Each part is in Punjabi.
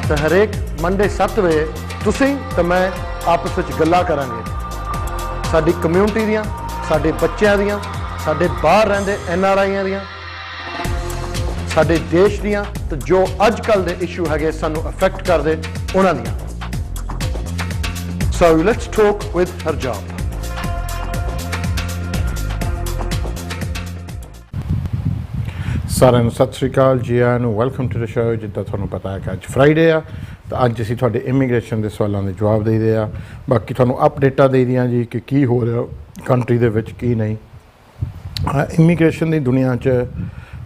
तो हरेक मंडे 7 बजे तुसीं तो मैं आपस में गल्लां करांगे साडी कम्यूनिटी दियां, साडे बच्चों दियां, साडे बाहर रहिंदे NRIयां दियां, साडे देश दियां, तो जो अजकल दे इशू हैगे सानू अफेक्ट करदे उन्हां दियां। So let's talk with Harjap. साਰਿਆਂ ਨੂੰ ਸਤਿ ਸ਼੍ਰੀ ਅਕਾਲ ਜੀ ਆਇਆਂ ਨੂੰ ਵੈਲਕਮ ਟੂ ਦ ਸ਼ੋ। ਜਿੱਦਾਂ ਤੁਹਾਨੂੰ ਪਤਾ ਹੈ ਕਿ ਅੱਜ ਫਰਾਈਡੇ ਆ ਤਾਂ ਅੱਜ ਅਸੀਂ ਤੁਹਾਡੇ ਇਮੀਗ੍ਰੇਸ਼ਨ ਦੇ ਸਵਾਲਾਂ ਦੇ ਜਵਾਬ ਦੇਈਦੇ ਆ। ਬਾਕੀ ਤੁਹਾਨੂੰ ਅਪਡੇਟਾਂ ਦੇਈਦੀਆਂ ਜੀ ਕਿ ਕੀ ਹੋ ਰਿਹਾ ਕੰਟਰੀ ਦੇ ਵਿੱਚ ਕੀ ਨਹੀਂ। ਇਮੀਗ੍ਰੇਸ਼ਨ ਦੀ ਦੁਨੀਆ 'ਚ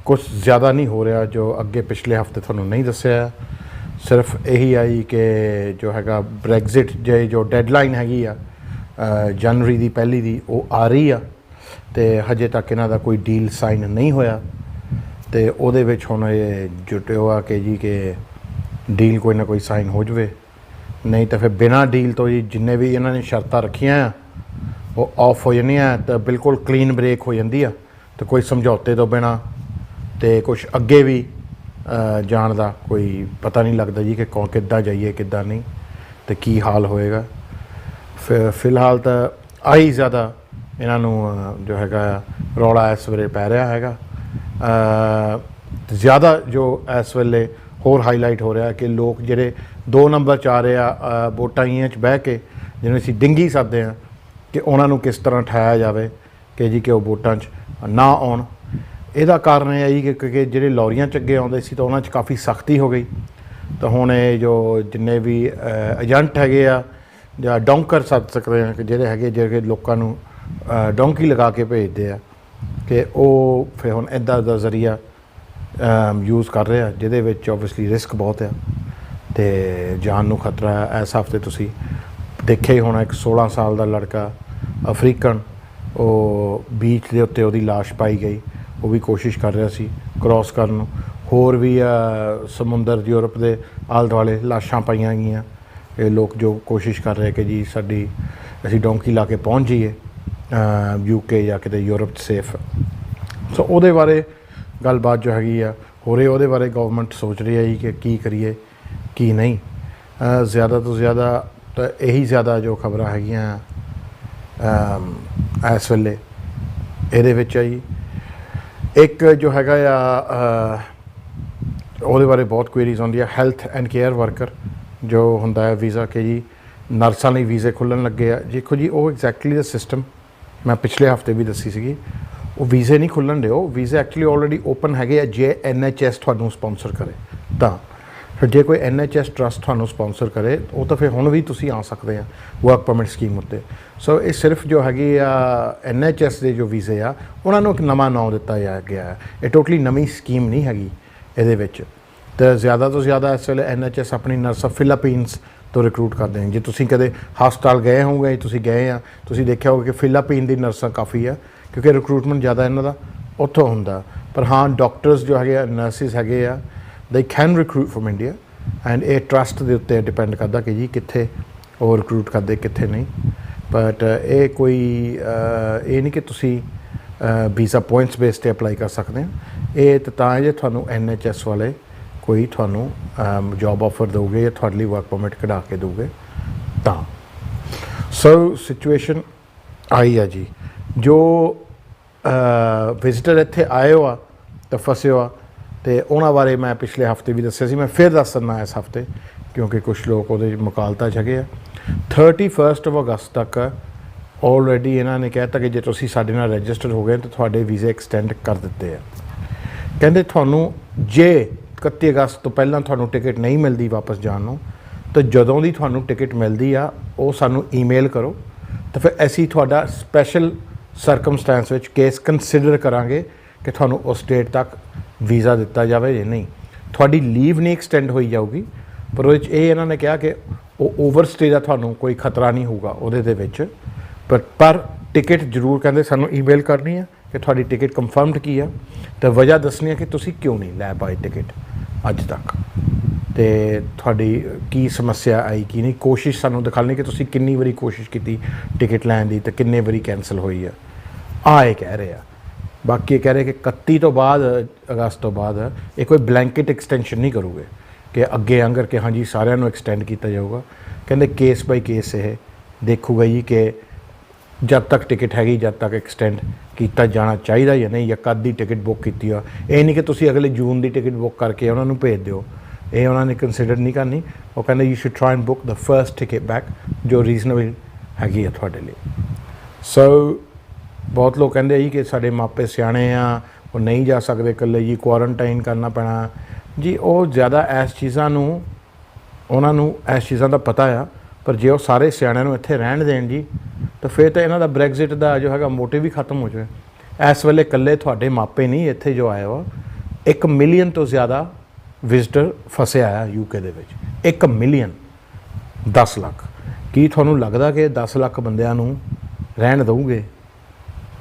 ਕੁਛ ਜ਼ਿਆਦਾ ਨਹੀਂ ਹੋ ਰਿਹਾ ਜੋ ਅੱਗੇ ਪਿਛਲੇ ਹਫ਼ਤੇ ਤੁਹਾਨੂੰ ਨਹੀਂ ਦੱਸਿਆ। ਸਿਰਫ ਇਹੀ ਆਈ ਕਿ ਜੋ ਹੈਗਾ ਬ੍ਰੈਗਜ਼ਿਟ ਜੋ ਡੈਡਲਾਈਨ ਹੈਗੀ ਆ ਜਨਵਰੀ ਦੀ ਪਹਿਲੀ ਦੀ ਉਹ ਆ ਰਹੀ ਆ ਅਤੇ ਹਜੇ ਤੱਕ ਇਹਨਾਂ ਦਾ ਕੋਈ ਡੀਲ ਸਾਈਨ ਨਹੀਂ ਹੋਇਆ। ਅਤੇ ਉਹਦੇ ਵਿੱਚ ਹੁਣ ਇਹ ਜੁਟੇ ਆ ਕਿ ਜੀ ਕਿ ਡੀਲ ਕੋਈ ਨਾ ਕੋਈ ਸਾਈਨ ਹੋ ਜਾਵੇ, ਨਹੀਂ ਤਾਂ ਫਿਰ ਬਿਨਾਂ ਡੀਲ ਤੋਂ ਜੀ ਜਿੰਨੇ ਵੀ ਇਹਨਾਂ ਨੇ ਸ਼ਰਤਾਂ ਰੱਖੀਆਂ ਆ ਉਹ ਆਫ ਹੋ ਜਾਂਦੀਆਂ ਤਾਂ ਬਿਲਕੁਲ ਕਲੀਨ ਬ੍ਰੇਕ ਹੋ ਜਾਂਦੀ ਆ ਅਤੇ ਕੋਈ ਸਮਝੌਤੇ ਤੋਂ ਬਿਨਾਂ ਅਤੇ ਕੁਛ ਅੱਗੇ ਵੀ ਜਾਣ ਦਾ ਕੋਈ ਪਤਾ ਨਹੀਂ ਲੱਗਦਾ ਜੀ ਕਿ ਕਿੱਦਾਂ ਜਾਈਏ ਕਿੱਦਾਂ ਨਹੀਂ ਅਤੇ ਕੀ ਹਾਲ ਹੋਏਗਾ। ਫਿਲਹਾਲ ਤਾਂ ਆਹੀ ਜ਼ਿਆਦਾ ਇਹਨਾਂ ਨੂੰ ਜੋ ਹੈਗਾ ਰੌਲਾ ਇਸ ਵੇਲੇ ਪੈ ਰਿਹਾ ਹੈਗਾ। ਜ਼ਿਆਦਾ ਜੋ ਇਸ ਵੇਲੇ ਹੋਰ ਹਾਈਲਾਈਟ ਹੋ ਰਿਹਾ ਕਿ ਲੋਕ ਜਿਹੜੇ 2 ਨੰਬਰ 'ਚ ਆ ਰਹੇ ਆ ਵੋਟਾਂ 'ਚ ਬਹਿ ਕੇ ਜਿਹਨੂੰ ਅਸੀਂ ਡਿੰਗੀ ਸਕਦੇ ਹਾਂ ਕਿ ਉਹਨਾਂ ਨੂੰ ਕਿਸ ਤਰ੍ਹਾਂ ਠਾਇਆ ਜਾਵੇ ਕਿ ਜੀ ਕਿ ਉਹ ਵੋਟਾਂ 'ਚ ਨਾ ਆਉਣ। ਇਹਦਾ ਕਾਰਨ ਇਹ ਹੈ ਜੀ ਕਿ ਕਿਉਂਕਿ ਜਿਹੜੇ ਲੌਰੀਆਂ 'ਚ ਅੱਗੇ ਆਉਂਦੇ ਸੀ ਤਾਂ ਉਹਨਾਂ 'ਚ ਕਾਫੀ ਸਖਤੀ ਹੋ ਗਈ ਤਾਂ ਹੁਣ ਇਹ ਜੋ ਜਿੰਨੇ ਵੀ ਏਜੰਟ ਹੈਗੇ ਆ ਜਾਂ ਡੌਂਕਰ ਸੱਦ ਸਕਦੇ ਆ ਕਿ ਜਿਹੜੇ ਲੋਕਾਂ ਨੂੰ ਡੌਂਕੀ ਲਗਾ ਕੇ ਭੇਜਦੇ ਆ ਕਿ ਉਹ ਫਿਰ ਹੁਣ ਇੱਦਾਂ ਦਾ ਜ਼ਰੀਆ ਯੂਜ਼ ਕਰ ਰਹੇ ਆ ਜਿਹਦੇ ਵਿੱਚ ਓਬਵੀਅਸਲੀ ਰਿਸਕ ਬਹੁਤ ਆ ਅਤੇ ਜਾਨ ਨੂੰ ਖਤਰਾ ਹੈ। ਇਸ ਹਫ਼ਤੇ ਤੁਸੀਂ ਦੇਖਿਆ ਹੀ ਹੋਣਾ ਇੱਕ 16 ਸਾਲ ਦਾ ਲੜਕਾ ਅਫਰੀਕਨ ਉਹ ਬੀਚ ਦੇ ਉੱਤੇ ਉਹਦੀ ਲਾਸ਼ ਪਾਈ ਗਈ। ਉਹ ਵੀ ਕੋਸ਼ਿਸ਼ ਕਰ ਰਿਹਾ ਸੀ ਕ੍ਰੋਸ ਕਰਨ ਨੂੰ। ਹੋਰ ਵੀ ਸਮੁੰਦਰ ਯੂਰਪ ਦੇ ਆਲੇ ਦੁਆਲੇ ਲਾਸ਼ਾਂ ਪਾਈਆਂ ਗਈਆਂ। ਇਹ ਲੋਕ ਜੋ ਕੋਸ਼ਿਸ਼ ਕਰ ਰਹੇ ਕਿ ਜੀ ਅਸੀਂ ਡੌਂਕੀ ਲਾ ਕੇ ਪਹੁੰਚ ਜਾਈਏ UK ਜਾਂ ਕਿਤੇ ਯੂਰਪ 'ਚ ਸੇਫ। ਸੋ ਉਹਦੇ ਬਾਰੇ ਗੱਲਬਾਤ ਜੋ ਹੈਗੀ ਆ ਹੋ ਰਹੀ ਉਹਦੇ ਬਾਰੇ ਗਵਰਨਮੈਂਟ ਸੋਚ ਰਹੀ ਹੈ ਜੀ ਕਿ ਕੀ ਕਰੀਏ ਕੀ ਨਹੀਂ। ਜ਼ਿਆਦਾ ਤੋਂ ਜ਼ਿਆਦਾ ਤਾਂ ਇਹੀ ਜ਼ਿਆਦਾ ਜੋ ਖਬਰਾਂ ਹੈਗੀਆਂ ਇਸ ਵੇਲੇ ਇਹਦੇ ਵਿੱਚ ਆ ਜੀ। ਇੱਕ ਜੋ ਹੈਗਾ ਆ ਉਹਦੇ ਬਾਰੇ ਬਹੁਤ ਕੁਐਰੀਜ਼ ਆਉਂਦੀ ਆ ਹੈਲਥ ਐਂਡ ਕੇਅਰ ਵਰਕਰ ਜੋ ਹੁੰਦਾ ਹੈ ਵੀਜ਼ਾ ਕਿ ਜੀ ਨਰਸਾਂ ਲਈ ਵੀਜ਼ੇ ਖੁੱਲ੍ਹਣ ਲੱਗੇ ਆ। ਦੇਖੋ ਜੀ ਉਹ ਐਗਜ਼ੈਕਟਲੀ ਦਾ ਸਿਸਟਮ ਮੈਂ ਪਿਛਲੇ ਹਫ਼ਤੇ ਵੀ ਦੱਸੀ ਸੀਗੀ। ਉਹ ਵੀਜ਼ੇ ਨਹੀਂ ਖੁੱਲ੍ਹਣ ਦਿਓ, ਵੀਜ਼ੇ ਐਕਚੁਅਲੀ ਆਲਰੇਡੀ ਓਪਨ ਹੈਗੇ ਆ ਜੇ NHS ਤੁਹਾਨੂੰ ਸਪੋਂਸਰ ਕਰੇ ਤਾਂ। ਫਿਰ ਜੇ ਕੋਈ NHS ਟਰਸਟ ਤੁਹਾਨੂੰ ਸਪੋਂਸਰ ਕਰੇ ਉਹ ਤਾਂ ਫਿਰ ਹੁਣ ਵੀ ਤੁਸੀਂ ਆ ਸਕਦੇ ਆ ਵਰਕ ਪਰਮਿਟ ਸਕੀਮ ਉੱਤੇ। ਸੋ ਇਹ ਸਿਰਫ ਜੋ ਹੈਗੀ ਆ NHS ਦੇ ਜੋ ਵੀਜ਼ੇ ਆ ਉਹਨਾਂ ਨੂੰ ਇੱਕ ਨਵਾਂ ਨਾਂ ਦਿੱਤਾ ਗਿਆ ਹੈ। ਇਹ ਟੋਟਲੀ ਨਵੀਂ ਸਕੀਮ ਨਹੀਂ ਹੈਗੀ ਇਹਦੇ ਵਿੱਚ। ਤਾਂ ਜ਼ਿਆਦਾ ਤੋਂ ਜ਼ਿਆਦਾ ਇਸ ਵੇਲੇ NHS ਆਪਣੀ ਨਰਸਾਂ ਫਿਲੀਪੀਨਸ ਤੋਂ ਰਿਕਰੂਟ ਕਰਦੇ ਨੇ। ਜੇ ਤੁਸੀਂ ਕਦੇ ਹਸਪਤਾਲ ਗਏ ਹੋਗੇ ਤੁਸੀਂ ਗਏ ਆ ਤੁਸੀਂ ਦੇਖਿਆ ਹੋਊਗਾ ਕਿ ਫਿਲੀਪੀਨ ਦੀ ਨਰਸਾਂ ਕਾਫੀ ਆ ਕਿਉਂਕਿ ਰਿਕਰੂਟਮੈਂਟ ਜ਼ਿਆਦਾ ਇਹਨਾਂ ਦਾ ਉੱਥੋਂ ਹੁੰਦਾ। ਪਰ ਹਾਂ ਡਾਕਟਰਸ ਜੋ ਹੈਗੇ ਆ ਨਰਸਿਸ ਹੈਗੇ ਆ they can recruit from India and ਇਹ ਟਰਸਟ ਦੇ ਉੱਤੇ ਡਿਪੈਂਡ ਕਰਦਾ ਕਿ ਜੀ ਕਿੱਥੇ ਉਹ ਰਿਕਰੂਟ ਕਰਦੇ ਕਿੱਥੇ ਨਹੀਂ। ਬਟ ਇਹ ਕੋਈ ਇਹ ਨਹੀਂ ਕਿ ਤੁਸੀਂ ਵੀਜ਼ਾ ਪੁਆਇੰਟਸ ਬੇਸ 'ਤੇ ਅਪਲਾਈ ਕਰ ਸਕਦੇ ਆ। ਇਹ ਤਾਂ ਜੇ ਤੁਹਾਨੂੰ NHS ਵਾਲੇ ਕੋਈ ਤੁਹਾਨੂੰ ਜੋਬ ਆਫਰ ਦੇਊਗੇ ਜਾਂ ਤੁਹਾਡੇ ਲਈ ਵਰਕ ਪਰਮਿਟ ਕਢਾ ਕੇ ਦੇਊਗੇ ਤਾਂ। ਸੋ ਸਿਚੁਏਸ਼ਨ ਆਈ ਆ ਜੀ। ਜੋ ਵਿਜ਼ਿਟਰ ਇੱਥੇ ਆਏ ਹੋ ਆ ਤਾਂ ਫਸੇ ਹੋ ਆ ਅਤੇ ਉਹਨਾਂ ਬਾਰੇ ਮੈਂ ਪਿਛਲੇ ਹਫ਼ਤੇ ਵੀ ਦੱਸਿਆ ਸੀ। ਮੈਂ ਫਿਰ ਦੱਸ ਦਿੰਦਾ ਇਸ ਹਫ਼ਤੇ ਕਿਉਂਕਿ ਕੁਛ ਲੋਕ ਉਹਦੇ ਮੁਕਾਲਤਾ 'ਚ ਹੈਗੇ ਆ। 31 ਅਗਸਤ ਤੱਕ ਆਲਰੇਡੀ ਇਹਨਾਂ ਨੇ ਕਹਿ ਤਾ ਕਿ ਜੇ ਤੁਸੀਂ ਸਾਡੇ ਨਾਲ ਰਜਿਸਟਰ ਹੋ ਗਏ ਤਾਂ ਤੁਹਾਡੇ ਵੀਜ਼ੇ ਐਕਸਟੈਂਡ ਕਰ ਦਿੱਤੇ ਆ। ਕਹਿੰਦੇ ਤੁਹਾਨੂੰ ਜੇ 31 ਅਗਸਤ ਤੋਂ ਪਹਿਲਾਂ ਤੁਹਾਨੂੰ ਟਿਕਟ ਨਹੀਂ ਮਿਲਦੀ ਵਾਪਸ ਜਾਣ ਨੂੰ ਤਾਂ ਜਦੋਂ ਦੀ ਤੁਹਾਨੂੰ ਟਿਕਟ ਮਿਲਦੀ ਆ ਉਹ ਸਾਨੂੰ ਈਮੇਲ ਕਰੋ ਤਾਂ ਫਿਰ ਅਸੀਂ ਤੁਹਾਡਾ ਸਪੈਸ਼ਲ ਸਰਕਮਸਟੈਂਸ ਵਿੱਚ ਕੇਸ ਕੰਸੀਡਰ ਕਰਾਂਗੇ ਕਿ ਤੁਹਾਨੂੰ ਉਸ ਡੇਟ ਤੱਕ ਵੀਜ਼ਾ ਦਿੱਤਾ ਜਾਵੇ ਜਾਂ ਨਹੀਂ। ਤੁਹਾਡੀ ਲੀਵ ਨਹੀਂ ਐਕਸਟੈਂਡ ਹੋਈ ਜਾਊਗੀ ਪਰ ਉਹਦੇ 'ਚ ਇਹ ਇਹਨਾਂ ਨੇ ਕਿਹਾ ਕਿ ਉਹ ਓਵਰਸਟੇ ਦਾ ਤੁਹਾਨੂੰ ਕੋਈ ਖਤਰਾ ਨਹੀਂ ਹੋਊਗਾ ਉਹਦੇ ਦੇ ਵਿੱਚ। ਪਰ ਟਿਕਟ ਜ਼ਰੂਰ ਕਹਿੰਦੇ ਸਾਨੂੰ ਈਮੇਲ ਕਰਨੀ ਆ ਕਿ ਤੁਹਾਡੀ ਟਿਕਟ ਕੰਫਰਮਡ ਕੀ ਆ ਅਤੇ ਵਜ੍ਹਾ ਦੱਸਣੀ ਆ ਕਿ ਤੁਸੀਂ ਕਿਉਂ ਨਹੀਂ ਲੈ ਪਾਏ ਟਿਕਟ ਅੱਜ ਤੱਕ ਅਤੇ ਤੁਹਾਡੀ ਕੀ ਸਮੱਸਿਆ ਆਈ ਕੀ ਨਹੀਂ। ਕੋਸ਼ਿਸ਼ ਸਾਨੂੰ ਦਿਖਾਉਣੀ ਕਿ ਤੁਸੀਂ ਕਿੰਨੀ ਵਾਰੀ ਕੋਸ਼ਿਸ਼ ਕੀਤੀ ਟਿਕਟ ਲੈਣ ਦੀ ਅਤੇ ਕਿੰਨੇ ਵਾਰੀ ਕੈਂਸਲ ਹੋਈ ਆ। ਇਹ ਕਹਿ ਰਹੇ ਆ। ਬਾਕੀ ਇਹ ਕਹਿ ਰਹੇ ਕਿ 31 ਤੋਂ ਬਾਅਦ ਅਗਸਤ ਤੋਂ ਬਾਅਦ ਇਹ ਕੋਈ ਬਲੈਂਕਟ ਐਕਸਟੈਂਸ਼ਨ ਨਹੀਂ ਕਰੂਗੇ। कि अगे आंगर कि हाँ जी सारिਆਂ ਨੂੰ एक्सटेंड किया जाऊगा। कहते केस बाई केस ये देखूगा जी कि जब तक टिकट हैगी जब तक एक्सटेंड किया जाना चाहिए या नहीं, या कद की टिकट बुक की हो। ये नहीं कि तुसी अगले जून की टिकट बुक करके उन्होंने भेज दो, ये उन्होंने कंसिडर नहीं करनी। वो कहते you should try and book the first ticket back जो रीजनेबल हैगी है थोड़े लिए। सो बहुत लोग कहते जी कि साढ़े मापे सियाणे आ, वो नहीं जा सकते कल्ले जी, क्वारंटाइन करना पैना जी। वो ज़्यादा इस चीज़ों उन्होंने इस चीज़ों का पता आ, पर जो सारे सियाणिਆਂ ਨੂੰ ਇੱਥੇ ਰਹਿਣ देन जी तो फिर तो इन्हों का ब्रैगजिट का जो है मोटिव ही खत्म हो जाए। इस वेले कल्ले थोड़े मापे नहीं इत्थे जो आए वा 1 मिलियन तो ज़्यादा विजिटर फसे आया यूके दे विच। 1 मिलियन 10 लाख की थोनू लगता कि 10 लाख बंदियां नू रहन दोगे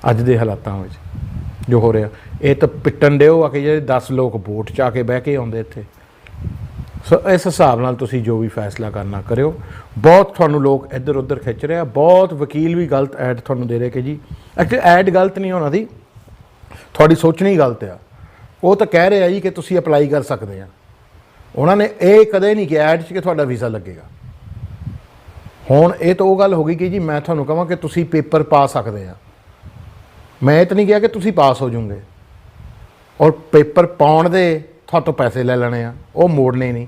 अज दे हालातां विच जो हो रहा। ये तो पिटन दे हो कि जे 10 लोग बोट च आके बह के आउंदे इत्थे। सो इस हिसाब नाल तुसी जो भी फैसला करना करियो। बहुत थोनू लोग इधर उधर खिंच रहे, बहुत वकील भी गलत ऐड थोनू दे रहे कि जी एक्चुअली ऐड गलत नहीं होना दी, थोड़ी सोचनी गलत आ। वो तो कह रहे हैं जी कि तुसी अपलाई कर सकते हैं, उन्होंने ये कदे नहीं किया ऐड च कि तुहाडा वीज़ा लगेगा। हुण ये तो वो गल हो गई कि जी मैं थोनू कहां कि तुसी पेपर पा सकते हैं, मैं ये तो नहीं कहा कि तुसी पास हो जाओगे और पेपर पाउण दे तो पैसे ले लेने आ, वो मोड़ने नहीं।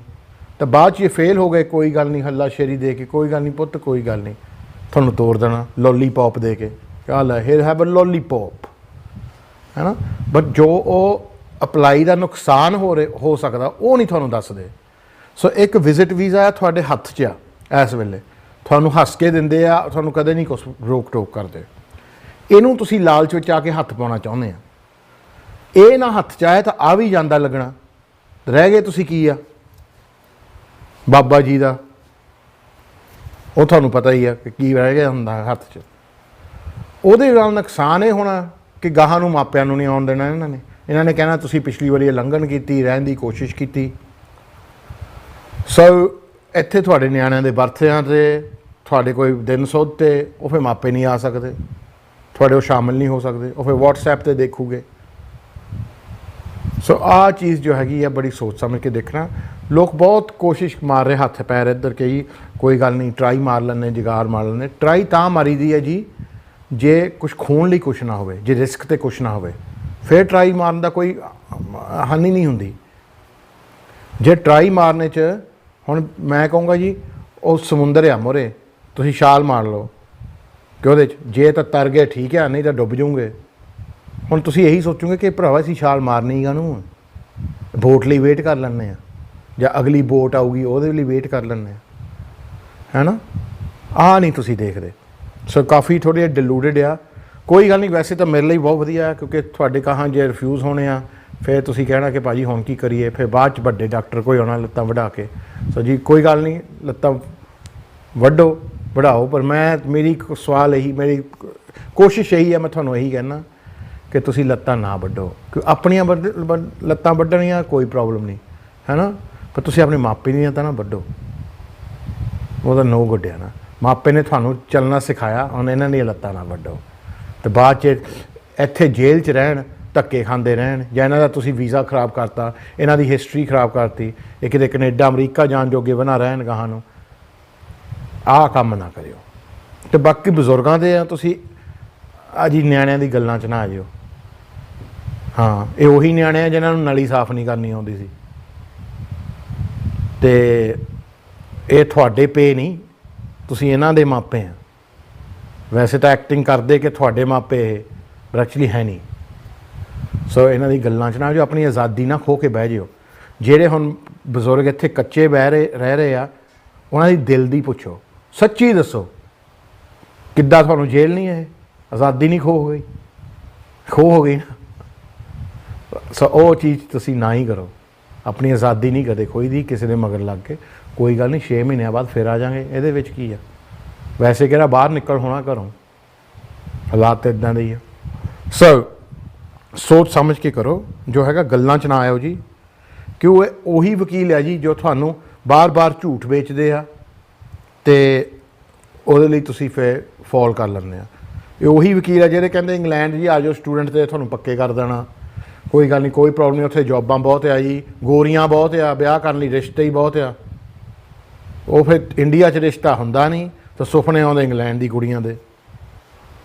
तो बाद ये फेल हो गए कोई गल नहीं, हल्लाशेरी दे के कोई गल नहीं पुत्त कोई गल नहीं, थोनू तोड़ देना लॉलीपॉप दे के, क्या ला हियर हैव अ लॉलीपॉप, है ना। बट जो वो अपलाई का नुकसान हो सकता वो नहीं थोनू दसदे। सो एक विजिट वीज़ा है थोड़े हत्थ च आ इस वेले, थोनू हस के दिंदे आ, थोनू कदे नहीं कुछ रोक टोक करते। इनू तुसी लालच विच आके हत्थ पाउणा चाहुंदे आ, ये ना हत्थ च आए तो आ भी जांदा लगना, रह गए तुसी की आ बाबा जी का, वो थोनू पता ही है कि की रह गया हुंदा हत्थ च। ਉਹਦੇ ਨਾਲ ਨੁਕਸਾਨ ਇਹ ਹੋਣਾ कि ਗਾਹਾਂ ਨੂੰ ਮਾਪਿਆਂ ਨੂੰ नहीं ਆਉਣ देना। इन्होंने कहना तुसी पिछली वारी लंघन की रहन की कोशिश की। सो इत्थे तुहाडे नियाणिਆਂ ਦੇ बरथिਆਂ ते तुहाडे कोई दिन सुध ते वो फिर मापे नहीं आ सकते, तुहाडे वो शामिल नहीं हो सकते, वो फिर व्हाट्सएप ते देखूगे। सो आ चीज़ जो हैगी है बड़ी सोच समझ के देखना। लोग बहुत कोशिश मार रहे हथ पैर इधर के जी कोई गल नहीं ट्राई मार लें जुगाड़ मार लें। ट्राई तां मारी दी है जी जे कुछ खून ली कुछ ना हो, जे रिस्क ते कुछ ना हो, फिर ट्राई मारन दा कोई हानि नहीं हुंदी। जे ट्राई मारने च हुण मैं कहूँगा जी वो समुंदर आ मोरे, तुसीं छाल मार लो कि उहदे च जे तो तर गए ठीक है, नहीं तो डुब जाऊंगे। हुण तुसीं यही सोचोगे कि भरावा असीं छाल मारनी ही काहनूं, बोट लई वेट कर लैंदे आ ਜਾਂ अगली बोट आऊगी ਉਹਦੇ ਲਈ वेट कर ਲੈਂਦੇ है ना। आ नहीं तुसी देखते। सो काफ़ी थोड़ी डिलूडिड आ, कोई गल नहीं। वैसे तो मेरे लिए बहुत वधिया है क्योंकि थोड़े कहाँ जे रिफ्यूज़ होने आ फिर तुसी कहना कि भाजी हुण की करिए, फिर बाद च वड्डे डॉक्टर कोई आना लत्तां वढ़ा के। सो जी कोई गल नहीं, लत्तां वड्डो बढ़ाओ, पर मैं मेरी सवाल यही मेरी कोशिश यही है, मैं तुहानूं यही कहना कि तुसी लत्तां ना वड्डो, क्योंकि अपनियां लत्तां वड्डणियां कोई प्रॉब्लम नहीं है ना, पर तुसी अपने मापे दियां तां ना वड्डो, वो तो नो गुड्डिया ना। मापे ने थानू चलना सिखाया, हुण इन्हां दी लत्तां ना वड्डो तो बाद च इत्थे जेल च रहन धक्के खांदे रहन, जां इन्हां दा तुसी वीज़ा खराब करता, इन्हां दी हिस्टरी खराब करती, ये किते कनेडा अमरीका जान जोगे बना रहन गाहां नूं। आह काम ना करियो। तो बाकी बजुर्गों दे तुसी अजी नियाणिਆਂ दी गल्लां च ना आ जाओ। हाँ ये उही नियाणे जिन्हां नूं नली साफ नहीं करनी आउंदी सी, ते ये तुहाडे पे नहीं, तुसी इन्हां दे मापे हैं। वैसे तो एक्टिंग करते कि तुहाडे मापे पर एक्चुअली है नहीं। सो इन्हां दी गल्लां च ना जो अपनी आज़ादी ना खो के बह जाओ। ਜਿਹੜੇ ਹੁਣ बजुर्ग इत्थे कच्चे रह रहे आ उन्हां दी दिल दी पुछो, सच्ची दसो किद्दां तुहानूं जेल नहीं है, आज़ादी नहीं खो हो गई ना। सो वो चीज़ तुसी ना ही करो, अपनी आज़ादी नहीं कदे खोई दी किसी दे मगर लग के। कोई गल नहीं 6 महीनों बाद फिर आ जाएंगे, ये विच की है। वैसे कि बाहर निकल होना घरों, हालात इदां दे ही है। सो सोच समझ के करो, जो है गल्लां च ना आयो जी, क्यों उही वकील है जी जो थानू बार बार झूठ बेचते आ ते ਉਹਦੇ ਲਈ ਤੁਸੀਂ ਫਿਰ ਫॉल कर ਲੈਂਦੇ ਆ। ਇਹ ਉਹੀ ਵਕੀਲ ਆ ਜਿਹੜੇ ਕਹਿੰਦੇ ਇੰਗਲੈਂਡ ਜੀ आ जाओ स्टूडेंट ਤੇ ਤੁਹਾਨੂੰ ਪੱਕੇ कर देना, ਕੋਈ ਗੱਲ ਨਹੀਂ, ਕੋਈ ਪ੍ਰੋਬਲਮ ਨਹੀਂ, ਉੱਥੇ ਜੋਬਾਂ ਬਹੁਤ ਆ ਜੀ, ਗੋਰੀਆਂ ਬਹੁਤ ਆ, ਵਿਆਹ ਕਰਨ ਲਈ ਰਿਸ਼ਤੇ ਹੀ ਬਹੁਤ ਆ। ਉਹ ਫਿਰ ਇੰਡੀਆ 'ਚ ਰਿਸ਼ਤਾ ਹੁੰਦਾ ਨਹੀਂ ਤਾਂ ਸੁਪਨੇ ਆਉਂਦੇ ਇੰਗਲੈਂਡ ਦੀ ਕੁੜੀਆਂ ਦੇ,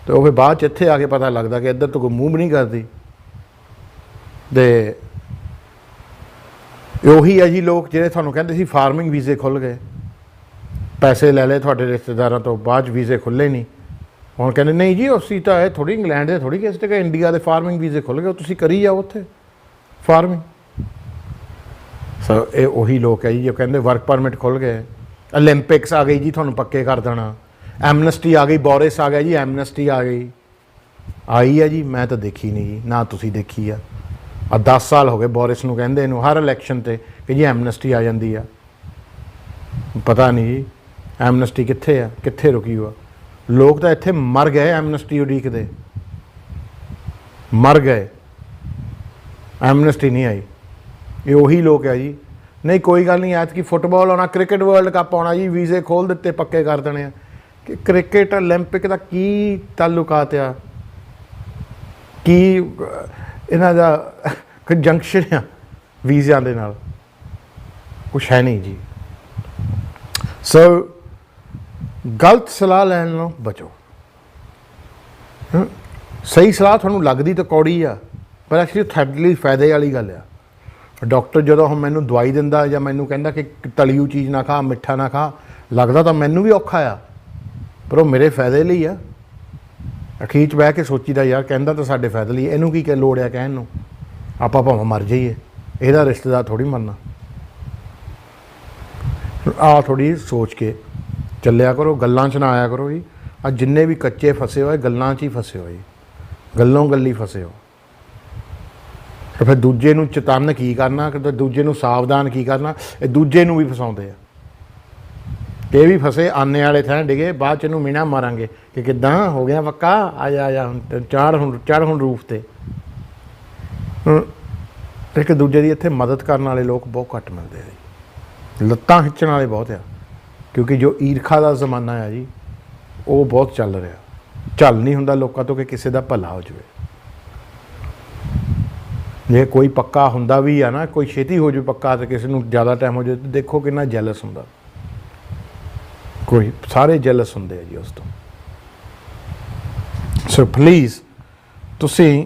ਅਤੇ ਉਹ ਫਿਰ ਬਾਅਦ 'ਚ ਇੱਥੇ ਆ ਕੇ ਪਤਾ ਲੱਗਦਾ ਕਿ ਇੱਧਰ ਤੋਂ ਕੋਈ ਮੂਵ ਨਹੀਂ ਕਰਦੀ। ਅਤੇ ਉਹੀ ਹੈ ਜੀ ਲੋਕ ਜਿਹੜੇ ਤੁਹਾਨੂੰ ਕਹਿੰਦੇ ਸੀ ਫਾਰਮਿੰਗ ਵੀਜ਼ੇ ਖੁੱਲ੍ਹ ਗਏ, ਪੈਸੇ ਲੈ ਲਏ ਤੁਹਾਡੇ ਰਿਸ਼ਤੇਦਾਰਾਂ ਤੋਂ, ਬਾਅਦ 'ਚ ਵੀਜ਼ੇ ਖੁੱਲ੍ਹੇ ਨਹੀਂ। ਹੁਣ ਕਹਿੰਦੇ ਨਹੀਂ ਜੀ ਅਸੀਂ ਤਾਂ ਇਹ ਥੋੜ੍ਹੀ ਇੰਗਲੈਂਡ ਦੇ ਥੋੜ੍ਹੀ ਕਿਸੇ ਤੇ ਇੰਡੀਆ ਦੇ ਫਾਰਮਿੰਗ ਵੀਜ਼ੇ ਖੁੱਲ੍ਹ ਗਏ, ਤੁਸੀਂ ਕਰੀ ਜਾਓ ਉੱਥੇ ਫਾਰਮਿੰਗ। ਸੋ ਇਹ ਉਹੀ ਲੋਕ ਹੈ ਜੀ ਜੋ ਕਹਿੰਦੇ ਵਰਕ ਪਰਮਿਟ ਖੁੱਲ੍ਹ ਗਏ, ਓਲੰਪਿਕਸ ਆ ਗਈ ਜੀ ਤੁਹਾਨੂੰ ਪੱਕੇ ਕਰ ਦੇਣਾ, ਐਮਨੈਸਟੀ ਆ ਗਈ, ਬੋਰਿਸ ਆ ਗਿਆ ਜੀ, ਐਮਨੈਸਟੀ ਆ ਗਈ। ਆਈ ਹੈ ਜੀ, ਮੈਂ ਤਾਂ ਦੇਖੀ ਨਹੀਂ ਜੀ, ਨਾ ਤੁਸੀਂ ਦੇਖੀ ਆ। 10 ਸਾਲ ਹੋ ਗਏ ਬੋਰਿਸ ਨੂੰ ਕਹਿੰਦੇ ਇਹਨੂੰ ਹਰ ਇਲੈਕਸ਼ਨ 'ਤੇ ਕਿ ਜੀ ਐਮਨੈਸਟੀ ਆ ਜਾਂਦੀ ਆ। ਪਤਾ ਨਹੀਂ ਜੀ ਐਮਨੈਸਟੀ ਕਿੱਥੇ ਆ, ਕਿੱਥੇ ਰੁਕੀ ਹੋਆ। ਲੋਕ ਤਾਂ ਇੱਥੇ ਮਰ ਗਏ ਐਮਨੈਸਟੀ ਉਡੀਕਦੇ, ਮਰ ਗਏ, ਐਮਨੈਸਟੀ ਨਹੀਂ ਆਈ। ਇਹ ਉਹੀ ਲੋਕ ਹੈ ਜੀ। ਨਹੀਂ ਕੋਈ ਗੱਲ ਨਹੀਂ, ਐਤਕੀ ਫੁੱਟਬਾਲ ਆਉਣਾ, ਕ੍ਰਿਕਟ ਵਰਲਡ ਕੱਪ ਆਉਣਾ ਜੀ, ਵੀਜ਼ੇ ਖੋਲ੍ਹ ਦਿੱਤੇ, ਪੱਕੇ ਕਰ ਦੇਣੇ ਆ। ਕਿ ਕ੍ਰਿਕਟ ਓਲੰਪਿਕ ਦਾ ਕੀ ਤਾਲੁਕਾਤ ਆ, ਕੀ ਇਹਨਾਂ ਦਾ ਕੰਜੰਕਸ਼ਨ ਆ ਵੀਜ਼ਿਆਂ ਦੇ ਨਾਲ? ਕੁਛ ਹੈ ਨਹੀਂ ਜੀ। ਸੋ ਗਲਤ ਸਲਾਹ ਲੈਣ ਨੂੰ ਬਚੋ। ਸਹੀ ਸਲਾਹ ਤੁਹਾਨੂੰ ਲੱਗਦੀ ਤਾਂ ਕੌੜੀ ਆ, ਪਰ ਐਕਚੁਅਲੀ ਤੁਹਾਡੇ ਲਈ ਫਾਇਦੇ ਵਾਲੀ ਗੱਲ ਆ। ਡਾਕਟਰ ਜਦੋਂ ਹੁਣ ਮੈਨੂੰ ਦਵਾਈ ਦਿੰਦਾ ਜਾਂ ਮੈਨੂੰ ਕਹਿੰਦਾ ਕਿ ਤਲੀ ਹੋਈ ਚੀਜ਼ ਨਾ ਖਾ, ਮਿੱਠਾ ਨਾ ਖਾ, ਲੱਗਦਾ ਤਾਂ ਮੈਨੂੰ ਵੀ ਔਖਾ ਆ, ਪਰ ਉਹ ਮੇਰੇ ਫਾਇਦੇ ਲਈ ਆ। ਅਖੀਰ 'ਚ ਬਹਿ ਕੇ ਸੋਚੀਦਾ ਯਾਰ ਕਹਿੰਦਾ ਤਾਂ ਸਾਡੇ ਫਾਇਦੇ ਲਈ, ਇਹਨੂੰ ਕੀ ਲੋੜ ਆ ਕਹਿਣ ਨੂੰ, ਆਪਾਂ ਭਾਵੇਂ ਮਰ ਜਾਈਏ, ਇਹਦਾ ਰਿਸ਼ਤੇਦਾਰ ਥੋੜ੍ਹੀ ਮਰਨਾ। ਆਹ ਥੋੜ੍ਹੀ ਸੋਚ ਕੇ ਚੱਲਿਆ ਕਰੋ, ਗੱਲਾਂ 'ਚ ਨਾ ਆਇਆ ਕਰੋ ਜੀ। ਆ ਜਿੰਨੇ ਵੀ ਕੱਚੇ ਫਸੇ ਹੋਏ ਗੱਲਾਂ 'ਚ ਹੀ ਫਸੇ ਹੋਏ, ਗੱਲੋਂ ਗੱਲੀ ਫਸੇ ਹੋ। ਅਤੇ ਫਿਰ ਦੂਜੇ ਨੂੰ ਚੇਤੰਨ ਕੀ ਕਰਨਾ, ਕਿ ਦੂਜੇ ਨੂੰ ਸਾਵਧਾਨ ਕੀ ਕਰਨਾ, ਇਹ ਦੂਜੇ ਨੂੰ ਵੀ ਫਸਾਉਂਦੇ ਆ। ਇਹ ਵੀ ਫਸੇ ਆਨੇ ਵਾਲੇ ਥਾਂ ਡਿਗੇ, ਬਾਅਦ 'ਚ ਇਹਨੂੰ ਮੀਣਾ ਮਾਰਾਂਗੇ ਕਿ ਕਿੱਦਾਂ ਹੋ ਗਿਆ ਪੱਕਾ, ਆ ਜਾ ਹੁਣ ਚੜ੍ਹ ਹੁਣ ਰੂਫ 'ਤੇ। ਇੱਕ ਦੂਜੇ ਦੀ ਇੱਥੇ ਮਦਦ ਕਰਨ ਵਾਲੇ ਲੋਕ ਬਹੁਤ ਘੱਟ ਮਿਲਦੇ ਆ ਜੀ, ਲੱਤਾਂ ਖਿੱਚਣ ਵਾਲੇ ਬਹੁਤ ਆ, ਕਿਉਂਕਿ ਜੋ ਈਰਖਾ ਦਾ ਜ਼ਮਾਨਾ ਆ ਜੀ ਉਹ ਬਹੁਤ ਚੱਲ ਰਿਹਾ। ਝੱਲ ਨਹੀਂ ਹੁੰਦਾ ਲੋਕਾਂ ਤੋਂ ਕਿ ਕਿਸੇ ਦਾ ਭਲਾ ਹੋ ਜਾਵੇ। ਜੇ ਕੋਈ ਪੱਕਾ ਹੁੰਦਾ ਵੀ ਆ ਨਾ, ਕੋਈ ਛੇਤੀ ਹੋ ਜਾਵੇ ਪੱਕਾ ਅਤੇ ਕਿਸੇ ਨੂੰ ਜ਼ਿਆਦਾ ਟਾਈਮ ਹੋ ਜਾਵੇ, ਦੇਖੋ ਕਿੰਨਾ ਜੈਲਸ ਹੁੰਦਾ। ਕੋਈ ਸਾਰੇ ਜੈਲਸ ਹੁੰਦੇ ਆ ਜੀ ਉਸ ਤੋਂ। ਸੋ ਪਲੀਜ਼ ਤੁਸੀਂ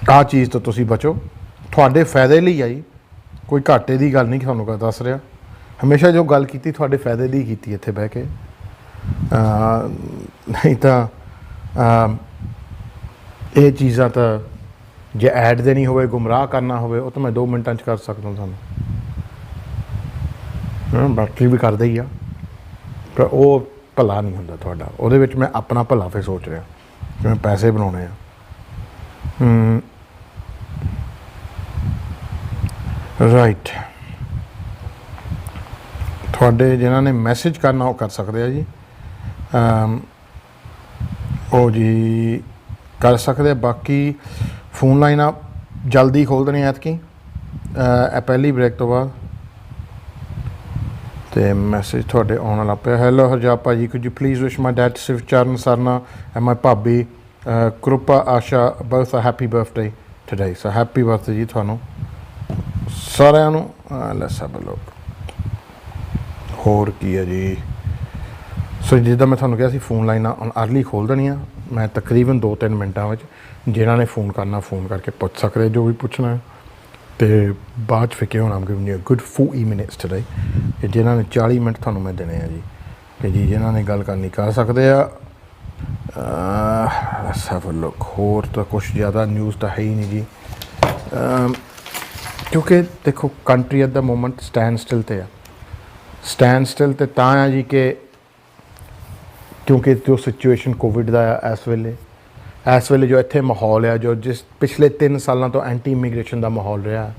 ਆਹ ਚੀਜ਼ ਤੋਂ ਤੁਸੀਂ ਬਚੋ, ਤੁਹਾਡੇ ਫਾਇਦੇ ਲਈ ਆ ਜੀ, ਕੋਈ ਘਾਟੇ ਦੀ ਗੱਲ ਨਹੀਂ ਤੁਹਾਨੂੰ ਦੱਸ ਰਿਹਾ। ਹਮੇਸ਼ਾ ਜੋ ਗੱਲ ਕੀਤੀ ਤੁਹਾਡੇ ਫਾਇਦੇ ਲਈ ਕੀਤੀ ਇੱਥੇ ਬਹਿ ਕੇ, ਨਹੀਂ ਤਾਂ ਇਹ ਚੀਜ਼ਾਂ ਤਾਂ ਜੇ ਐਡ ਦੇਣੀ ਹੋਵੇ, ਗੁੰਮਰਾਹ ਕਰਨਾ ਹੋਵੇ, ਉਹ ਤਾਂ ਮੈਂ 2 ਮਿੰਟਾਂ 'ਚ ਕਰ ਸਕਦਾ ਤੁਹਾਨੂੰ। ਬਾਕੀ ਵੀ ਕਰਦੇ ਹੀ ਆ, ਪਰ ਉਹ ਭਲਾ ਨਹੀਂ ਹੁੰਦਾ ਤੁਹਾਡਾ। ਉਹਦੇ ਵਿੱਚ ਮੈਂ ਆਪਣਾ ਭਲਾ ਫਿਰ ਸੋਚ ਰਿਹਾ ਕਿ ਮੈਂ ਪੈਸੇ ਬਣਾਉਣੇ ਆ। ਰਾਈਟ, ਤੁਹਾਡੇ ਜਿਨ੍ਹਾਂ ਨੇ ਮੈਸੇਜ ਕਰਨਾ ਉਹ ਕਰ ਸਕਦੇ ਆ ਜੀ, ਉਹ ਜੀ ਕਰ ਸਕਦੇ ਆ। ਬਾਕੀ ਫੋਨ ਲਾਈਨਾਂ ਜਲਦੀ ਖੋਲ੍ਹ ਦੇਣੀਆਂ ਐਤਕੀ ਪਹਿਲੀ ਬ੍ਰੇਕ ਤੋਂ ਬਾਅਦ। ਅਤੇ ਮੈਸੇਜ ਤੁਹਾਡੇ ਆਉਣ ਵਾਲਾ ਪਿਆ। ਹੈਲੋ ਹਰਜਾਪ ਭਾਜੀ, could you please wish my dad Shivcharan Sarna and my ਭਾਬੀ Kripa Asha both a happy birthday today. So happy birthday ਜੀ ਤੁਹਾਨੂੰ ਸਾਰਿਆਂ ਨੂੰ। ਲੈਟਸ ਹੈਵ ਅ ਲੁੱਕ, ਹੋਰ ਕੀ ਹੈ ਜੀ। ਸੋ ਜਿੱਦਾਂ ਮੈਂ ਤੁਹਾਨੂੰ ਕਿਹਾ ਸੀ ਫੋਨ ਲਾਈਨਾਂ ਅਰਲੀ ਖੋਲ੍ਹ ਦੇਣੀਆਂ ਮੈਂ ਤਕਰੀਬਨ 2-3 ਮਿੰਟਾਂ ਵਿੱਚ। ਜਿਨ੍ਹਾਂ ਨੇ ਫੋਨ ਕਰਨਾ ਫੋਨ ਕਰਕੇ ਪੁੱਛ ਸਕਦੇ ਜੋ ਵੀ ਪੁੱਛਣਾ ਹੈ, ਅਤੇ ਬਾਅਦ 'ਚ ਫਿਰ ਕਿਉਂ ਨਾ giving you good 40 minutes today. ਅਤੇ ਜਿਨ੍ਹਾਂ ਨੇ 40 ਮਿੰਟ ਤੁਹਾਨੂੰ ਮੈਂ ਦੇਣੇ ਆ ਜੀ, ਕਿ ਜੀ ਜਿਨ੍ਹਾਂ ਨੇ ਗੱਲ ਕਰਨੀ ਕਰ ਸਕਦੇ ਆ। ਲੈਟਸ ਹੈਵ ਅ ਲੁੱਕ, ਹੋਰ ਤਾਂ ਕੁਛ ਜ਼ਿਆਦਾ ਨਿਊਜ਼ ਤਾਂ ਹੈ ਹੀ ਨਹੀਂ ਜੀ, ਕਿਉਂਕਿ ਦੇਖੋ country at the moment stand still 'ਤੇ ਆ। ਸਟੈਂਡ ਸਟਿਲ 'ਤੇ ਤਾਂ ਆ ਜੀ ਕਿ ਕਿਉਂਕਿ ਜੋ ਸਿਚੁਏਸ਼ਨ ਕੋਵਿਡ ਦਾ ਆ ਇਸ ਵੇਲੇ ਜੋ ਇੱਥੇ ਮਾਹੌਲ ਆ, ਜੋ ਜਿਸ ਪਿਛਲੇ 3 ਸਾਲਾਂ ਤੋਂ ਐਂਟੀ ਇਮੀਗ੍ਰੇਸ਼ਨ ਦਾ ਮਾਹੌਲ ਰਿਹਾ,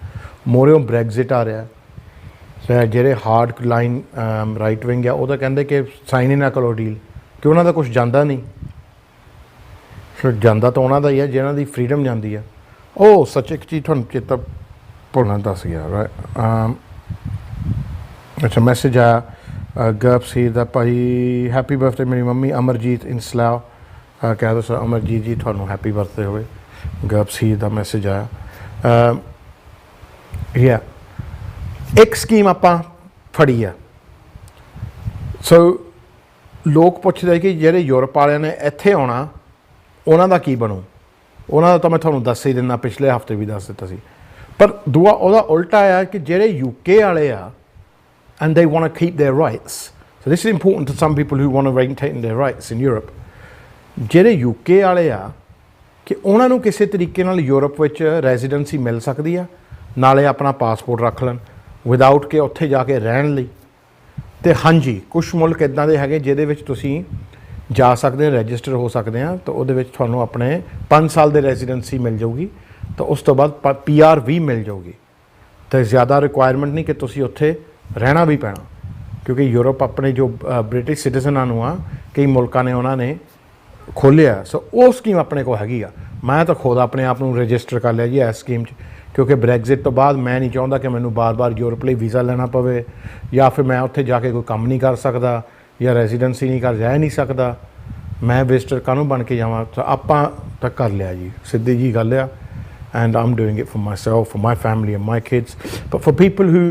ਮੋਰਿਓ ਬ੍ਰੈਗਜ਼ਿਟ ਆ ਰਿਹਾ। ਜਿਹੜੇ ਹਾਰਡ ਲਾਈਨ ਰਾਈਟ ਵਿੰਗ ਆ ਉਹ ਤਾਂ ਕਹਿੰਦੇ ਕਿ ਸਾਈਨ ਹੀ ਨਾ ਕਰੋ ਡੀਲ, ਕਿ ਉਹਨਾਂ ਦਾ ਕੁਛ ਜਾਂਦਾ ਨਹੀਂ। ਫਿਰ ਜਾਂਦਾ ਤਾਂ ਉਹਨਾਂ ਦਾ ਹੀ ਆ ਜਿਹਨਾਂ ਦੀ ਫਰੀਡਮ ਜਾਂਦੀ ਆ। ਉਹ ਸੱਚ ਇੱਕ ਚੀਜ਼ ਤੁਹਾਨੂੰ ਚੇਤਾ ਭੁੱਲਣਾ ਦੱਸ ਗਿਆ। ਅੱਛਾ ਮੈਸੇਜ ਆਇਆ ਗਰਭਸੀਰ ਦਾ, ਭਾਈ ਹੈਪੀ ਬਰਥਡੇ ਮੇਰੀ ਮੰਮੀ ਅਮਰਜੀਤ ਇਨ ਸਲਾਹ। ਕਹਿ ਦੋ ਸਰ ਅਮਰਜੀਤ ਜੀ ਤੁਹਾਨੂੰ ਹੈਪੀ ਬਰਥਡੇ ਹੋਵੇ। ਗਰਭਸੀਰ ਦਾ ਮੈਸੇਜ ਆਇਆ। ਯਾ ਇੱਕ ਸਕੀਮ ਆਪਾਂ ਫੜੀ ਆ। ਸੋ ਲੋਕ ਪੁੱਛਦੇ ਕਿ ਜਿਹੜੇ ਯੂਰਪ ਵਾਲਿਆਂ ਨੇ ਇੱਥੇ ਆਉਣਾ ਉਹਨਾਂ ਦਾ ਕੀ ਬਣੂ। ਉਹਨਾਂ ਦਾ ਤਾਂ ਮੈਂ ਤੁਹਾਨੂੰ ਦੱਸ ਹੀ ਦਿੰਦਾ, ਪਿਛਲੇ ਹਫ਼ਤੇ ਵੀ ਦੱਸ ਦਿੱਤਾ ਸੀ। ਪਰ ਦੂਆ ਉਹਦਾ ਉਲਟਾ ਆ ਕਿ ਜਿਹੜੇ ਯੂਕੇ ਵਾਲੇ ਆ and they want to keep their rights. So this is important to some people who want to maintain their rights in Europe. ਜਿਹੜੇ ਯੂਕੇ ਵਾਲੇ ਆ ਕਿ ਉਹਨਾਂ ਨੂੰ ਕਿਸੇ ਤਰੀਕੇ ਨਾਲ ਯੂਰਪ ਵਿੱਚ ਰੈਜ਼ੀਡੈਂਸੀ ਮਿਲ ਸਕਦੀ ਆ, ਨਾਲੇ ਆਪਣਾ ਪਾਸਪੋਰਟ ਰੱਖ ਲੈਣ ਵਿਦਆਊਟ ਕਿ ਉੱਥੇ ਜਾ ਕੇ ਰਹਿਣ ਲਈ। ਅਤੇ ਹਾਂਜੀ, ਕੁਛ ਮੁਲਕ ਇੱਦਾਂ ਦੇ ਹੈਗੇ ਜਿਹਦੇ ਵਿੱਚ ਤੁਸੀਂ ਜਾ ਸਕਦੇ ਹੋ, ਰਜਿਸਟਰ ਹੋ ਸਕਦੇ ਆ, ਤਾਂ ਉਹਦੇ ਵਿੱਚ ਤੁਹਾਨੂੰ ਆਪਣੇ 5 ਸਾਲ ਦੇ ਰੈਜ਼ੀਡੈਂਸੀ ਮਿਲ ਜਾਊਗੀ, ਤਾਂ ਉਸ ਤੋਂ ਬਾਅਦ PR ਵੀ ਮਿਲ ਜਾਊਗੀ। ਅਤੇ ਜ਼ਿਆਦਾ ਰਿਕੁਆਇਰਮੈਂਟ ਨਹੀਂ ਕਿ ਤੁਸੀਂ ਉੱਥੇ ਰਹਿਣਾ ਵੀ ਪੈਣਾ, ਕਿਉਂਕਿ ਯੂਰਪ ਆਪਣੇ ਜੋ ਬ੍ਰਿਟਿਸ਼ ਸਿਟੀਜ਼ਨਾਂ ਨੂੰ ਆ, ਕਈ ਮੁਲਕਾਂ ਨੇ ਉਹਨਾਂ ਨੇ ਖੋਲ੍ਹਿਆ। ਸੋ ਉਹ ਸਕੀਮ ਆਪਣੇ ਕੋਲ ਹੈਗੀ ਆ। ਮੈਂ ਤਾਂ ਖੁਦ ਆਪਣੇ ਆਪ ਨੂੰ ਰਜਿਸਟਰ ਕਰ ਲਿਆ ਜੀ ਇਸ ਸਕੀਮ 'ਚ, ਕਿਉਂਕਿ ਬ੍ਰੈਗਜ਼ਿਟ ਤੋਂ ਬਾਅਦ ਮੈਂ ਨਹੀਂ ਚਾਹੁੰਦਾ ਕਿ ਮੈਨੂੰ ਬਾਰ-ਬਾਰ ਯੂਰਪ ਲਈ ਵੀਜ਼ਾ ਲੈਣਾ ਪਵੇ, ਜਾਂ ਫਿਰ ਮੈਂ ਉੱਥੇ ਜਾ ਕੇ ਕੋਈ ਕੰਮ ਨਹੀਂ ਕਰ ਸਕਦਾ, ਜਾਂ ਰੈਜ਼ੀਡੈਂਸੀ ਨਹੀਂ ਰਹਿ ਨਹੀਂ ਸਕਦਾ। ਮੈਂ ਵਿਜ਼ਟਰ ਕਾਹਨੂੰ ਬਣ ਕੇ ਜਾਵਾਂ। ਤਾਂ ਆਪਾਂ ਤਾਂ ਕਰ ਲਿਆ ਜੀ, ਸਿੱਧੀ ਜੀ ਗੱਲ ਆ। And Aam doing it for myself, for my family and my kids. But for people who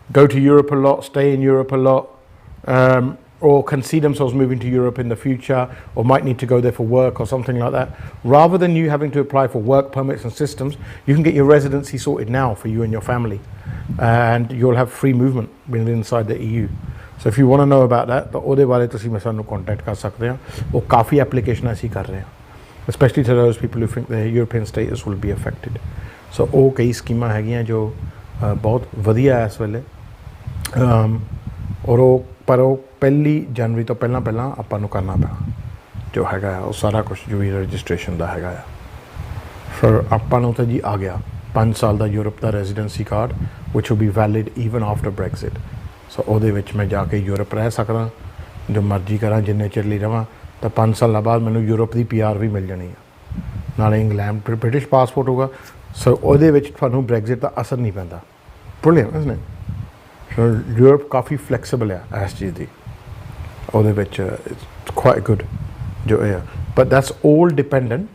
go to Europe a lot, stay in Europe a lot, or can see themselves moving to Europe in the future, or might need to go there for work or something like that, rather than you having to apply for work permits and systems, you can get your residency sorted now for you and your family, and you'll have free movement within inside the EU. So if you want to know about that, ਤਾਂ ਉਹਦੇ ਬਾਰੇ ਤੁਸੀਂ ਮੈਂ ਸਾਨੂੰ contact ਕਰ ਸਕਦੇ ਹਾਂ। ਉਹ ਕਾਫੀ ਐਪਲੀਕੇਸ਼ਨ ਅਸੀਂ ਕਰ ਰਹੇ ਹਾਂ, especially to those people who think their European status will be affected. So ਉਹ ਕਈ ਸਕੀਮਾਂ ਹੈਗੀਆਂ ਜੋ ਬਹੁਤ ਵਧੀਆ ਇਸ ਵੇਲੇ। ਔਰ ਉਹ 1 ਜਨਵਰੀ ਤੋਂ ਪਹਿਲਾਂ ਆਪਾਂ ਨੂੰ ਕਰਨਾ ਪੈਣਾ ਜੋ ਹੈਗਾ ਆ, ਉਹ ਸਾਰਾ ਕੁਛ ਜੋ ਵੀ ਰਜਿਸਟ੍ਰੇਸ਼ਨ ਦਾ ਹੈਗਾ ਆ। ਫਿਰ ਆਪਾਂ ਨੂੰ ਤਾਂ ਜੀ ਆ ਗਿਆ 5 ਸਾਲ ਦਾ ਯੂਰਪ ਦਾ residency card, which will be valid even after Brexit. So ਉਹਦੇ ਵਿੱਚ ਮੈਂ ਜਾ ਕੇ ਯੂਰਪ ਰਹਿ ਸਕਦਾ, ਜੋ ਮਰਜ਼ੀ ਕਰਾਂ, ਜਿੰਨੇ ਚਿਰ ਲਈ ਰਹਾਂ। ਤਾਂ 5 ਸਾਲਾਂ ਬਾਅਦ ਮੈਨੂੰ ਯੂਰਪ ਦੀ PR ਵੀ ਮਿਲ ਜਾਣੀ ਆ, ਨਾਲੇ ਇੰਗਲੈਂਡ ਬ੍ਰਿਟਿਸ਼ ਪਾਸਪੋਰਟ ਹੋਊਗਾ। ਸੋ ਉਹਦੇ ਵਿੱਚ ਤੁਹਾਨੂੰ ਬ੍ਰੈਗਜ਼ਿਟ ਦਾ ਅਸਰ ਨਹੀਂ ਪੈਂਦਾ। Brilliant isn't it? Europe coffee flexible ਆ ਇਸ ਚੀਜ਼ ਦੀ, ਉਹਦੇ ਵਿੱਚ ਇਟਸ ਕੁਆਇਟ ਗੁੱਡ ਜੋ ਇਹ ਆ। ਬਟ ਦੈਟਸ ਆਲ ਡਿਪੈਂਡੈਂਟ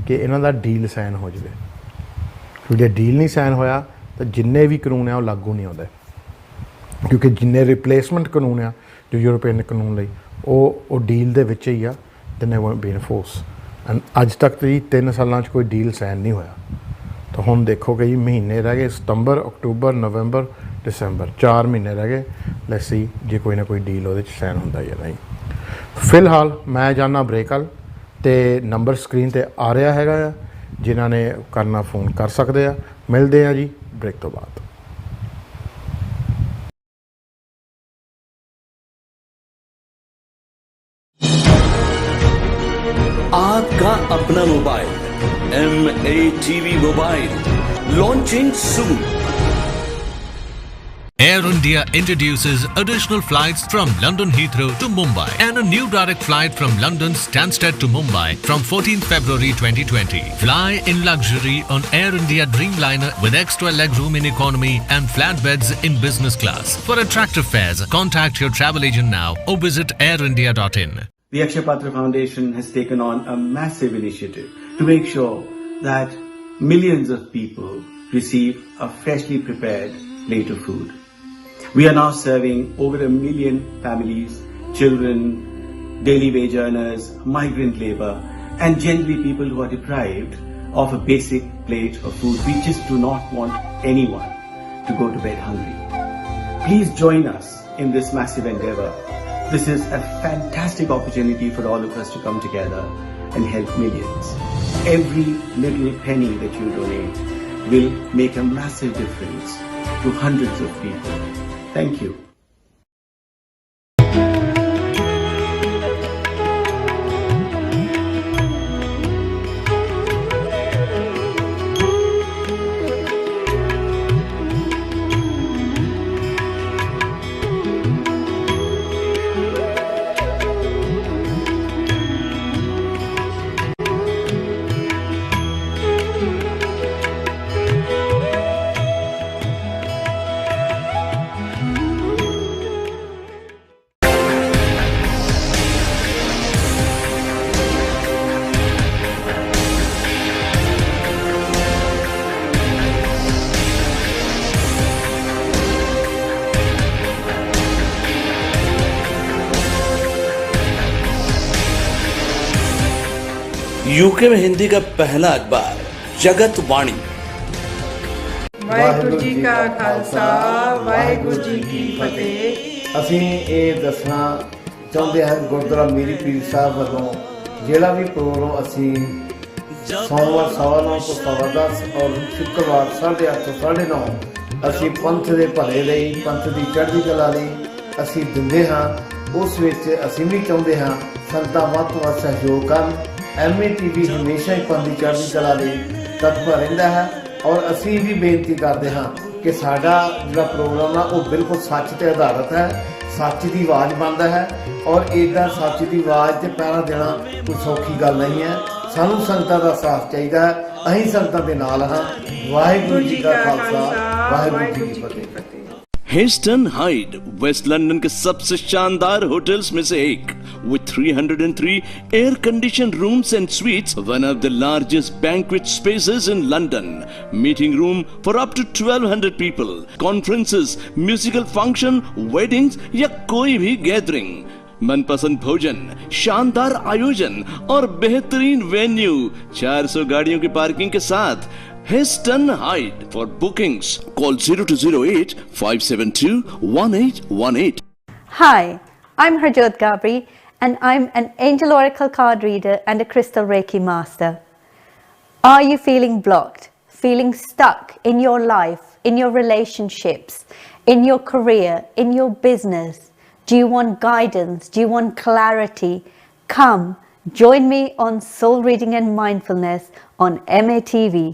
ਕਿ ਇਹਨਾਂ ਦਾ ਡੀਲ ਸਾਈਨ ਹੋ ਜਾਵੇ, ਕਿਉਂਕਿ ਜੇ ਡੀਲ ਨਹੀਂ ਸਾਈਨ ਹੋਇਆ ਤਾਂ ਜਿੰਨੇ ਵੀ ਕਾਨੂੰਨ ਆ ਉਹ ਲਾਗੂ ਨਹੀਂ ਆਉਂਦੇ, ਕਿਉਂਕਿ ਜਿੰਨੇ ਰਿਪਲੇਸਮੈਂਟ ਕਾਨੂੰਨ ਆ ਜੋ ਯੂਰਪੀਅਨ ਕਾਨੂੰਨ ਲਈ ਉਹ ਡੀਲ ਦੇ ਵਿੱਚ ਹੀ ਆ, ਦੈਨ ਦੇ ਵੋਂਟ ਬੀ ਇਨਫੋਰਸ। ਐਂਡ ਅੱਜ ਤੱਕ ਤਾਂ ਜੀ 3 ਸਾਲਾਂ 'ਚ ਕੋਈ ਡੀਲ ਸਾਈਨ ਨਹੀਂ ਹੋਇਆ। ਤਾਂ ਹੁਣ ਦੇਖੋ ਕਿ ਜੀ ਮਹੀਨੇ ਰਹਿ ਗਏ, ਸਤੰਬਰ, ਅਕਤੂਬਰ, ਨਵੰਬਰ, ਦਸੰਬਰ, 4 ਮਹੀਨੇ ਰਹਿ ਗਏ। ਲੈਟਸ ਸੀ ਜੇ ਕੋਈ ਨਾ ਕੋਈ ਡੀਲ ਉਹਦੇ 'ਚ ਸਾਈਨ ਹੁੰਦਾ ਜਾਂ ਨਹੀਂ। ਫਿਲਹਾਲ ਮੈਂ ਜਾਣਾ ਬ੍ਰੇਕ ਵੱਲ, ਅਤੇ ਨੰਬਰ ਸਕਰੀਨ 'ਤੇ ਆ ਰਿਹਾ ਹੈਗਾ ਆ, ਜਿਨ੍ਹਾਂ ਨੇ ਕਰਨਾ ਫੋਨ ਕਰ ਸਕਦੇ ਆ। ਮਿਲਦੇ ਆ ਜੀ ਬ੍ਰੇਕ ਤੋਂ ਬਾਅਦ। आपका अपना mobile MATV mobile launching soon. Air India introduces additional flights from London Heathrow to Mumbai and a new direct flight from London Stansted to Mumbai from 14th February 2020. Fly in luxury on Air India Dreamliner with extra legroom in economy and flatbeds in business class. For attractive fares, contact your travel agent now or visit airindia.in. The Akshay Patra Foundation has taken on a massive initiative to make sure that millions of people receive a freshly prepared plate of food. We are now serving over 1 million families, children, daily wage earners, migrant labor, and generally people who are deprived of a basic plate of food. We just do not want anyone to go to bed hungry. Please join us in this massive endeavor. This is a fantastic opportunity for all of us to come together and help millions. Every little penny that you donate will make a massive difference to hundreds of people. Thank you. UK में हिंदी का पहला अखबार जगत वाणी। ਵਾਹਿਗੁਰੂ ਜੀ ਕਾ ਖਾਲਸਾ ਵਾਹਿਗੁਰੂ ਜੀ ਕੀ ਫਤਿਹ। ਅਸੀਂ ਇਹ ਦੱਸਣਾ ਚਾਹੁੰਦੇ ਹਾਂ ਗੁਰਦੁਆਰਾ ਮੀਰੀ ਪੀਰ ਸਾਹਿਬ ਵੱਲੋਂ ਜਿਹੜਾ ਵੀ ਪ੍ਰੋਗਰਾਮ ਅਸੀਂ ਸੋਮਵਾਰ 9:15 ਤੋਂ 10:15 ਔਰ ਸ਼ੁੱਕਰਵਾਰ 8:30 ਤੋਂ 9:30 ਅਸੀਂ ਪੰਥ ਦੇ ਭਲੇ ਲਈ, ਪੰਥ ਦੀ ਚੜ੍ਹਦੀ ਕਲਾ ਲਈ ਅਸੀਂ ਦਿੰਦੇ ਹਾਂ। ਉਸ ਵਿੱਚ ਅਸੀਂ ਵੀ ਚਾਹੁੰਦੇ ਹਾਂ ਸੰਗਤਾਂ ਵੱਧ ਤੋਂ ਵੱਧ ਸਹਿਯੋਗ ਕਰਨ। MATV ਹਮੇਸ਼ਾ ਹੀ ਪੰਥ ਦੀ ਚੜ੍ਹਦੀ ਕਲਾ ਲਈ ਤਤਪਰ ਰਹਿੰਦਾ ਹੈ ਔਰ ਅਸੀਂ ਵੀ ਬੇਨਤੀ ਕਰਦੇ ਹਾਂ ਕਿ ਸਾਡਾ ਜਿਹੜਾ ਪ੍ਰੋਗਰਾਮ ਆ ਉਹ ਬਿਲਕੁਲ ਸੱਚ ਤੇ ਆਧਾਰਿਤ ਹੈ, ਸੱਚ ਦੀ ਆਵਾਜ਼ ਬਣਦਾ ਹੈ ਔਰ ਇੱਦਾਂ ਸੱਚ ਦੀ ਆਵਾਜ਼ ਤੇ ਪਹਿਰਾ ਦੇਣਾ ਕੋਈ ਸੌਖੀ ਗੱਲ ਨਹੀਂ ਹੈ। ਸਾਨੂੰ ਸੰਗਤਾਂ ਦਾ ਸਾਥ ਚਾਹੀਦਾ ਹੈ, ਅਸੀਂ ਸੰਗਤਾਂ ਦੇ ਨਾਲ ਹਾਂ। ਵਾਹਿਗੁਰੂ ਜੀ ਕਾ ਖਾਲਸਾ ਵਾਹਿਗੁਰੂ ਜੀ ਕੀ ਫਤਿਹ। हेस्टन हाइड वेस्ट लंदन के सबसे शानदार होटल्स में से एक, with 303 air conditioned rooms and suites, one of the largest banquet spaces in London, meeting room for up to 1200 people, conferences, musical function, weddings या कोई भी गैदरिंग। मनपसंद भोजन, शानदार आयोजन और बेहतरीन वेन्यू, 400 गाड़ियों की पार्किंग के साथ। Heston Hyde. For bookings, call 0208 572 1818. Hi, I'm Harjap Bhangal and I'm an angel oracle card reader and a crystal Reiki master. Are you feeling blocked, feeling stuck in your life, in your relationships, in your career, in your business? Do you want guidance? Do you want clarity? Come, join me on Soul Reading and Mindfulness on MATV.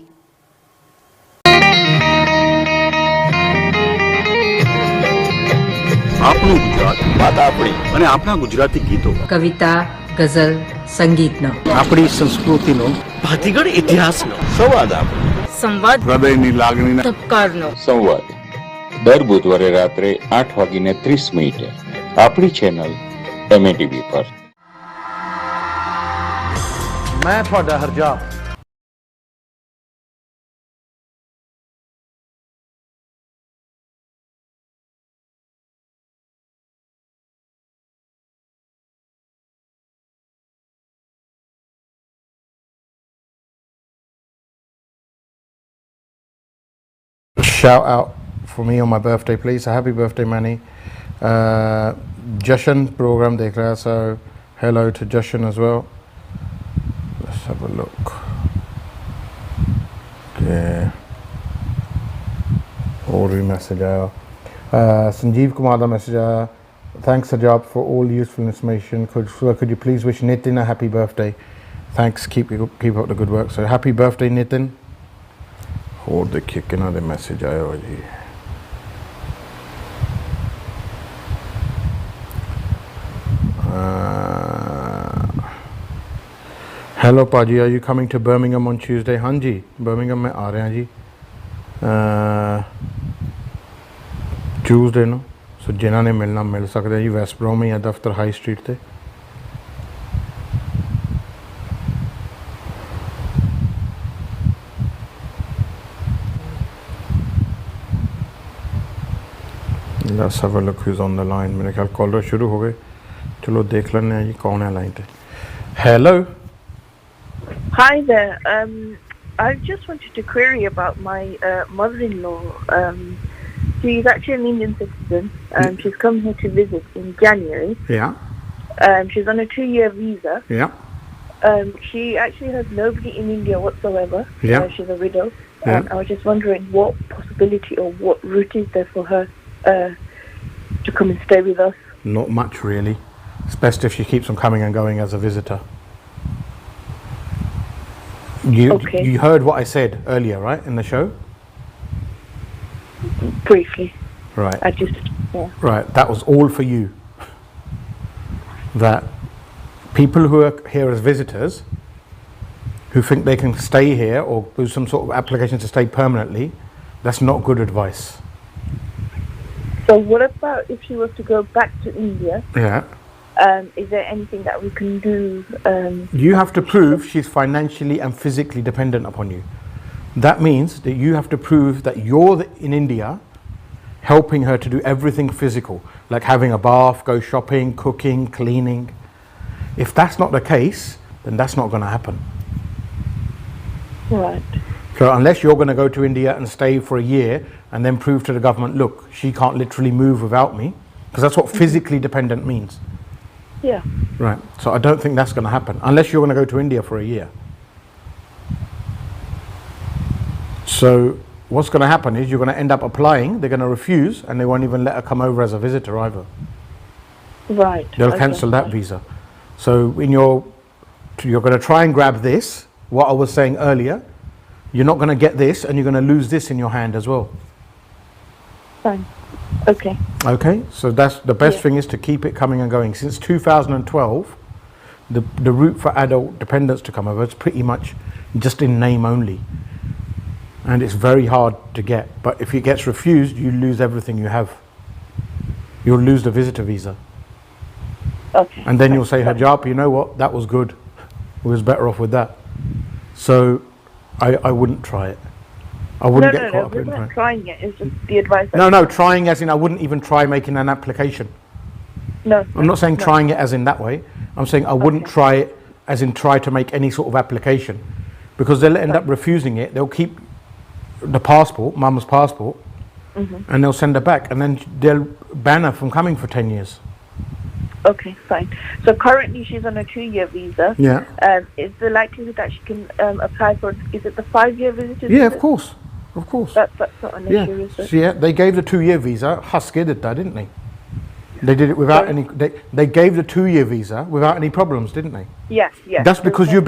આપણું ગુજરાત વાત આપણી અને આપણા ગુજરાતી ગીતો, કવિતા, ગઝલ, સંગીતનો, આપણી સંસ્કૃતિનો, ભાતીગળ ઇતિહાસનો સંવાદ આપણો, સંવાદ, હૃદયની લાગણીના તબકારનો સંવાદ દર બુધવારે રાત્રે 8:30 આપણી ચેનલ MATV પર। मैं ਤੁਹਾਡਾ Harjap. Shout out for me on my birthday, please. So happy birthday, Manny. Jashan program dekh raha, so hello to Jashan as well. Let's have a look. Okay. और भी मैसेज आया। संजीव कुमार का मैसेज आया। Thanks Harjap for all useful information. Could you please wish Nitin a happy birthday? Thanks. Keep up the good work. So happy birthday, Nitin. और देखिए किना दे मैसेज आया हो जी। हेलो पाजी, are you coming to Birmingham on Tuesday? हाँ जी, बर्मिंगम में आ रहे हैं जी ट्यूसडे ਨੂੰ। सो जिन्हों ने मिलना मिल सकते हैं जी। वैस्ट ब्रो में है दफ्तर हाई स्ट्रीट पे। Let's have a look who's on the line. मेरे ख्याल कॉलर शुरू हो गए। चलो देख लेने हैं जी कौन है लाइन पे। Hello. Hi there. I just wanted to query about my mother-in-law. She's actually an Indian citizen. She's come here to visit in January. Yeah. She's on a 2-year visa. Yeah. She actually has nobody in India whatsoever. Yeah. She's a widow. Yeah. I was just wondering what possibility or what route is there for her to come and stay with us. Not much really. It's best if she keeps on coming and going as a visitor. You heard what I said earlier, right, in the show? Briefly. Right. Yeah. Right. That was all for you. That people who are here as visitors, who think they can stay here or do some sort of application to stay permanently, that's not good advice. So what about if she was to go back to India? Yeah. Is there anything that we can do? You have to prove she's financially and physically dependent upon you. That means that you have to prove that you're in India helping her to do everything physical, like having a bath, go shopping, cooking, cleaning. If that's not the case, then that's not going to happen. Right. So unless you're going to go to India and stay for a year and then prove to the government, look, she can't literally move without me, because that's what physically dependent means. Yeah. Right. So I don't think that's going to happen unless you're going to go to India for a year. So what's going to happen is you're going to end up applying, they're going to refuse, and they won't even let her come over as a visitor either. Right. They'll cancel that visa. So you're going to try and grab this, what I was saying earlier. You're not going to get this, and you're going to lose this in your hand as well. Fine. Okay. Okay, so that's the best thing, is to keep it coming and going. Since 2012, the route for adult dependents to come over is pretty much just in name only, and it's very hard to get. But if it gets refused, you lose everything you have. You'll lose the visitor visa. Okay. And then you'll say, Harjap, you know what, that was good, we was better off with that. So I wouldn't try it. I wouldn't get caught up in we're not it. trying it. It's just the advice. No, trying as in I wouldn't even try making an application. No. I'm not saying trying it as in that way. I'm saying I wouldn't try it as in try to make any sort of application, because they'll end up refusing it. They'll keep the passport, mum's passport, and they'll send her back, and then they'll ban her from coming for 10 years. Okay, fine. So currently she's on a 2-year visa. Yeah. Is the likelihood that she can apply for, is it the 5-year visitor visa? Yeah, of course. Of course. That's not an issue, is it? So yeah, they gave the 2-year visa. Husky did that, didn't they? They did it without any. They gave the 2-year visa without any problems, didn't they? Yes, yes. That's because you've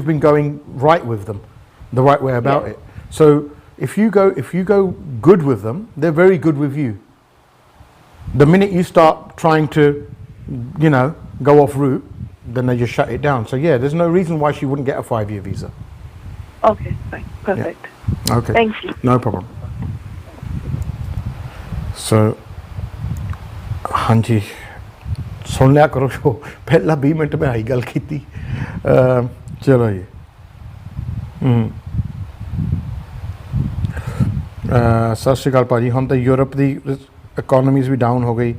been going right with them, the right way about it. So if you go good with them, they're very good with you. The minute you start trying to, go off route, then they just shut it down. So yeah, there's no reason why she wouldn't get a 5-year visa. Okay, fine, perfect. Yeah. Okay. Thank you. No problem. So, ਹਾਂਜੀ ਸੁਣ ਲਿਆ ਕਰੋ ਸ਼ੋ ਪਹਿਲਾਂ 20 ਮਿੰਟ ਮੈਂ ਆਈ ਗੱਲ ਕੀਤੀ ਚਲੋ ਜੀ ਸਤਿ ਸ਼੍ਰੀ ਅਕਾਲ ਭਾਜੀ ਹੁਣ ਤਾਂ ਯੂਰਪ ਦੀ ਇਕਨੋਮੀਜ਼ ਵੀ ਡਾਊਨ ਹੋ ਗਈ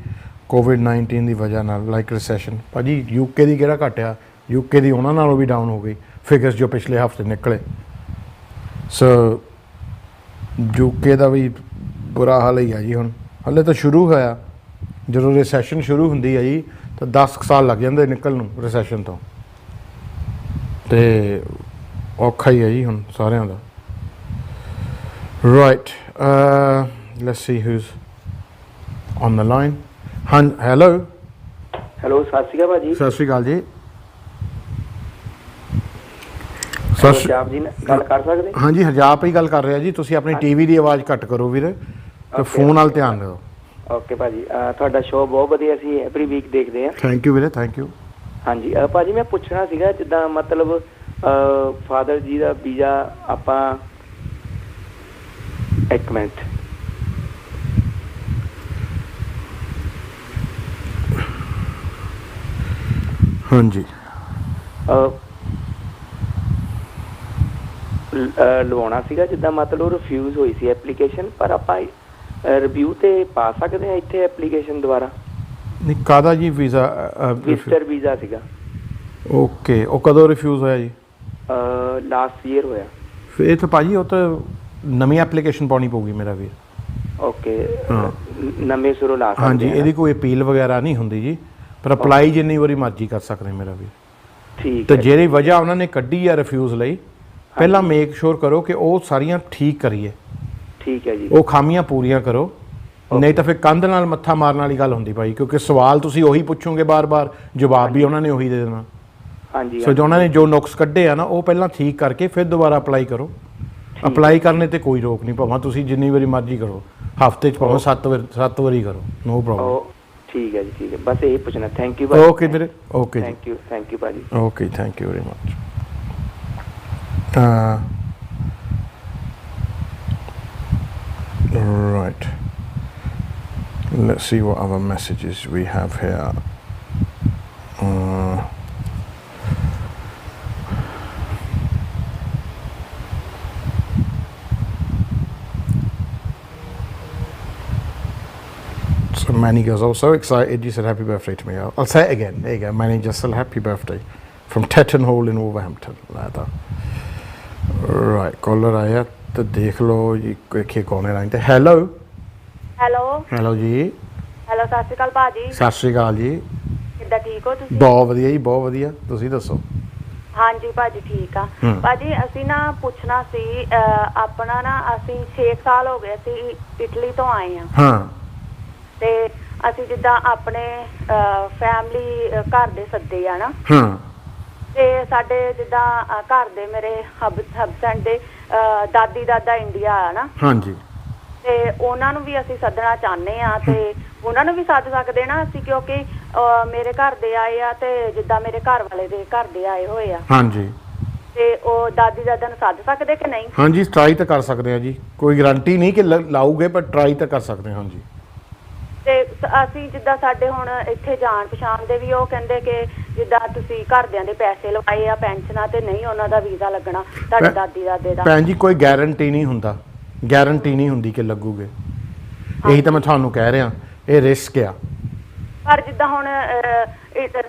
ਕੋਵਿਡ-19 ਦੀ ਵਜ੍ਹਾ ਨਾਲ ਲਾਈਕ ਰਿਸੈਸ਼ਨ ਭਾਜੀ ਯੂਕੇ ਦੀ ਕਿਹੜਾ ਘਟਿਆ ਯੂਕੇ ਦੀ ਉਹਨਾਂ ਨਾਲੋਂ ਵੀ ਡਾਊਨ ਹੋ ਗਈ ਫਿਗਰਸ ਜੋ ਪਿਛਲੇ ਹਫਤੇ ਨਿਕਲੇ ਸੋ ਯੂਕੇ ਦਾ ਵੀ ਬੁਰਾ ਹਾਲ ਹੀ ਆ ਜੀ ਹੁਣ ਹਲੇ ਤਾਂ ਸ਼ੁਰੂ ਹੋਇਆ ਜਦੋਂ ਰਿਸੈਸ਼ਨ ਸ਼ੁਰੂ ਹੁੰਦੀ ਹੈ ਜੀ ਤਾਂ 10 ਸਾਲ ਲੱਗ ਜਾਂਦੇ ਨਿਕਲਣ ਨੂੰ ਰਿਸੈਸ਼ਨ ਤੋਂ ਤੇ ਔਖਾ ਹੀ ਹੈ ਜੀ ਹੁਣ ਸਾਰਿਆਂ ਦਾ right let's see who's on the line ਹਾਂ ਹੈਲੋ ਸਤਿ ਸ਼੍ਰੀ ਅਕਾਲ ਭਾਜੀ ਸਤਿ ਸ਼੍ਰੀ ਅਕਾਲ ਜੀ ਹਰਜਾਪ ਜੀ ਗੱਲ ਕਰ ਸਕਦੇ ਹਾਂਜੀ ਹਰਜਾਪ ਹੀ ਗੱਲ ਕਰ ਰਿਹਾ ਜੀ ਤੁਸੀਂ ਆਪਣੀ ਟੀਵੀ ਦੀ ਆਵਾਜ਼ ਘੱਟ ਕਰੋ ਵੀਰ ਤੇ ਫੋਨ ਨਾਲ ਧਿਆਨ ਦਿਓ ਓਕੇ ਭਾਜੀ ਤੁਹਾਡਾ ਸ਼ੋਅ ਬਹੁਤ ਵਧੀਆ ਅਸੀਂ ਐਵਰੀ ਵੀਕ ਦੇਖਦੇ ਹਾਂ ਥੈਂਕ ਯੂ ਵੀਰੇ ਥੈਂਕ ਯੂ ਹਾਂਜੀ ਭਾਜੀ ਮੈਂ ਪੁੱਛਣਾ ਸੀਗਾ ਜਿੱਦਾਂ ਮਤਲਬ ਫਾਦਰ ਜੀ ਦਾ ਵੀਜ਼ਾ ਆਪਾਂ ਇੱਕ ਮਿੰਟ ਹਾਂਜੀ ਲਵਾਉਣਾ ਸੀਗਾ ਜਿੱਦਾਂ ਮਤਲਬ ਰਿਫਿਊਜ਼ ਹੋਈ ਸੀ ਐਪਲੀਕੇਸ਼ਨ ਪਰ ਆਪਾਂ ਰਿਵਿਊ ਤੇ ਪਾ ਸਕਦੇ ਹਾਂ ਇੱਥੇ ਐਪਲੀਕੇਸ਼ਨ ਦੁਬਾਰਾ ਨਹੀਂ ਕਾਹਦਾ ਜੀ ਵੀਜ਼ਾ ਵਿਜ਼ਟਰ ਵੀਜ਼ਾ ਸੀਗਾ ਓਕੇ ਉਹ ਕਦੋਂ ਰਿਫਿਊਜ਼ ਹੋਇਆ ਜੀ ਲਾਸਟ ਈਅਰ ਹੋਇਆ ਫਿਰ ਤਾਂ ਭਾਜੀ ਉਹ ਤਾਂ ਨਵੀਂ ਐਪਲੀਕੇਸ਼ਨ ਪਾਉਣੀ ਪਊਗੀ ਮੇਰਾ ਵੀਰ ਓਕੇ ਨਵੇਂ ਸਿਰੋਂ ਲਾ ਸਕਦੇ ਹਾਂਜੀ ਇਹਦੀ ਕੋਈ ਅਪੀਲ ਵਗੈਰਾ ਨਹੀਂ ਹੁੰਦੀ ਜੀ ਪਰ ਅਪਲਾਈ ਜਿੰਨੀ ਵਾਰੀ ਮਰਜ਼ੀ ਕਰ ਸਕਦੇ ਮੇਰਾ ਵੀਰ ਠੀਕ ਤੇ ਜਿਹੜੀ ਵਜ੍ਹਾ ਉਹਨਾਂ ਨੇ ਕੱਢੀ ਆ ਰਿਫਿਊਜ਼ ਲਈ ਪਹਿਲਾਂ ਮੇਕ ਸ਼ੋਰ ਕਰੋ ਕਿ ਉਹ ਸਾਰੀਆਂ ਠੀਕ ਕਰੀਏ ਠੀਕ ਹੈ ਜੀ ਉਹ ਖਾਮੀਆਂ ਪੂਰੀਆਂ ਕਰੋ ਨਹੀਂ ਤਾਂ ਫਿਰ ਕੰਧ ਨਾਲ ਮੱਥਾ ਮਾਰਨ ਵਾਲੀ ਗੱਲ ਹੁੰਦੀ ਭਾਈ ਕਿਉਂਕਿ ਸਵਾਲ ਤੁਸੀਂ ਉਹੀ ਪੁੱਛੋਗੇ ਬਾਰ-ਬਾਰ ਜਵਾਬ ਵੀ ਉਹਨਾਂ ਨੇ ਉਹੀ ਦੇ ਦੇਣਾ ਹਾਂਜੀ ਸੋ ਜੋ ਉਹਨਾਂ ਨੇ ਜੋ ਨੁਕਸ ਕੱਢੇ ਆ ਨਾ ਉਹ ਪਹਿਲਾਂ ਠੀਕ ਕਰਕੇ ਫਿਰ ਦੁਬਾਰਾ ਅਪਲਾਈ ਕਰੋ ਅਪਲਾਈ ਕਰਨੇ ਤੇ ਕੋਈ ਰੋਕ ਨਹੀਂ ਭਾਵੇਂ ਤੁਸੀਂ ਜਿੰਨੀ ਵਾਰੀ ਮਰਜ਼ੀ ਕਰੋ ਹਫਤੇ 'ਚ ਭਾਵੇਂ 7 ਵਾਰੀ ਕਰੋ ਨੋ ਪ੍ਰੋਬਲਮ ਠੀਕ ਹੈ ਜੀ ਠੀਕ ਹੈ ਬਸ ਇਹ ਪੁੱਛਣਾ ਥੈਂਕ ਯੂ ਓਕੇ ਵੀਰੇ ਓਕੇ ਥੈਂਕ ਯੂ ਭਾਜੀ okay thank you very much right let's see what other messages we have here so Manny goes, oh so excited you said happy birthday to me. I'll say it again, there you go. Manny just said happy birthday from Tetton Hall in Wolverhampton. Right caller ਆਇਆ ਤੇ ਦੇਖ ਲਓ ਜੀ ਦੇਖੀਏ ਕੌਣ ਹੈ ਲਾਈਨ ਤੇ। ਹੈਲੋ ਹੈਲੋ ਜੀ। ਸਤਿ ਸ਼੍ਰੀ ਅਕਾਲ ਭਾਜੀ। ਸਤਿ ਸ਼੍ਰੀ ਅਕਾਲ ਜੀ। ਕਿੱਦਾਂ, ਠੀਕ ਹੋ ਤੁਸੀਂ? ਬਹੁਤ ਵਧੀਆ ਜੀ, ਬਹੁਤ ਵਧੀਆ। ਤੁਸੀਂ ਦੱਸੋ? ਹਾਂਜੀ ਭਾਜੀ ਠੀਕ ਆ। ਭਾਜੀ ਅਸੀਂ ਨਾ ਪੁੱਛਣਾ ਸੀ, ਆਪਣਾ ਨਾ ਅਸੀਂ 6 ਸਾਲ ਹੋ ਗਏ ਅਸੀਂ ਇਟਲੀ ਤੋਂ ਆਏ ਆ। ਹਾਂ। ਤੇ ਅਸੀਂ ਜਿੱਦਾਂ ਆਪਣੇ ਫੈਮਿਲੀ ਘਰ ਦੇ ਸੱਦੇ ਆ ਨਾ। ਹਾਂ। ਤੇ ਸਾਡੇ ਜਿੱਦਾਂ ਘਰ ਦੇ ਮੇਰੇ ਹਸਬੈਂਡ ਦੇ ਦਾਦੀ ਦਾਦਾ ਇੰਡੀਆ ਆ ਨਾ। ਹਾਂਜੀ। ਤੇ ਉਹਨਾਂ ਨੂੰ ਵੀ ਅਸੀਂ ਸੱਦਣਾ ਚਾਹੁੰਦੇ ਆ ਤੇ ਉਹਨਾਂ ਨੂੰ ਵੀ ਸੱਦ ਸਕਦੇ ਨਾ ਅਸੀਂ, ਕਿਉਂਕਿ ਮੇਰੇ ਘਰ ਦੇ ਆਏ ਆ ਤੇ ਜਿੱਦਾਂ ਮੇਰੇ ਘਰ ਵਾਲੇ ਦੇ ਘਰ ਦੇ ਆਏ ਹੋਏ ਆ। ਹਾਂਜੀ। ਤੇ ਉਹ ਦਾਦੀ ਦਾਦਾ ਨੂੰ ਸੱਦ ਸਕਦੇ ਕਿ ਨਹੀਂ? ਹਾਂਜੀ, ਟਰਾਈ ਤਾਂ ਕਰ ਸਕਦੇ ਆ ਜੀ, ਕੋਈ ਗਾਰੰਟੀ ਨਹੀਂ ਕਿ ਲਾਊਗੇ, ਪਰ ਟਰਾਈ ਤਾਂ ਕਰ ਸਕਦੇ ਹਾਂ ਜੀ। ਤੇ ਅਸੀਂ ਜਿੱਦਾਂ ਸਾਡੇ ਹੁਣ ਇੱਥੇ ਜਾਣ ਪਛਾਣ ਦੇ ਵੀ ਉਹ ਕਹਿੰਦੇ ਕਿ ਜਿੱਦਾਂ ਤੁਸੀਂ ਘਰਦਿਆਂ ਦੇ ਪੈਸੇ ਲਵਾਏ ਆ ਪੈਨਸ਼ਨਾਂ ਤੇ ਨਹੀਂ ਉਹਨਾਂ ਦਾ ਵੀਜ਼ਾ ਲੱਗਣਾ ਤੁਹਾਡੇ ਦਾਦੀ ਦਾਦੇ ਦਾ। ਭੈਣ ਜੀ ਕੋਈ ਗਾਰੰਟੀ ਨਹੀਂ ਹੁੰਦਾ, ਗਾਰੰਟੀ ਨਹੀਂ ਹੁੰਦੀ ਕਿ ਲੱਗੂਗੇ। ਇਹੀ ਤਾਂ ਮੈਂ ਤੁਹਾਨੂੰ ਕਹਿ ਰਿਹਾ, ਇਹ ਰਿਸਕ ਆ। ਪਰ ਜਿੱਦਾਂ ਹੁਣ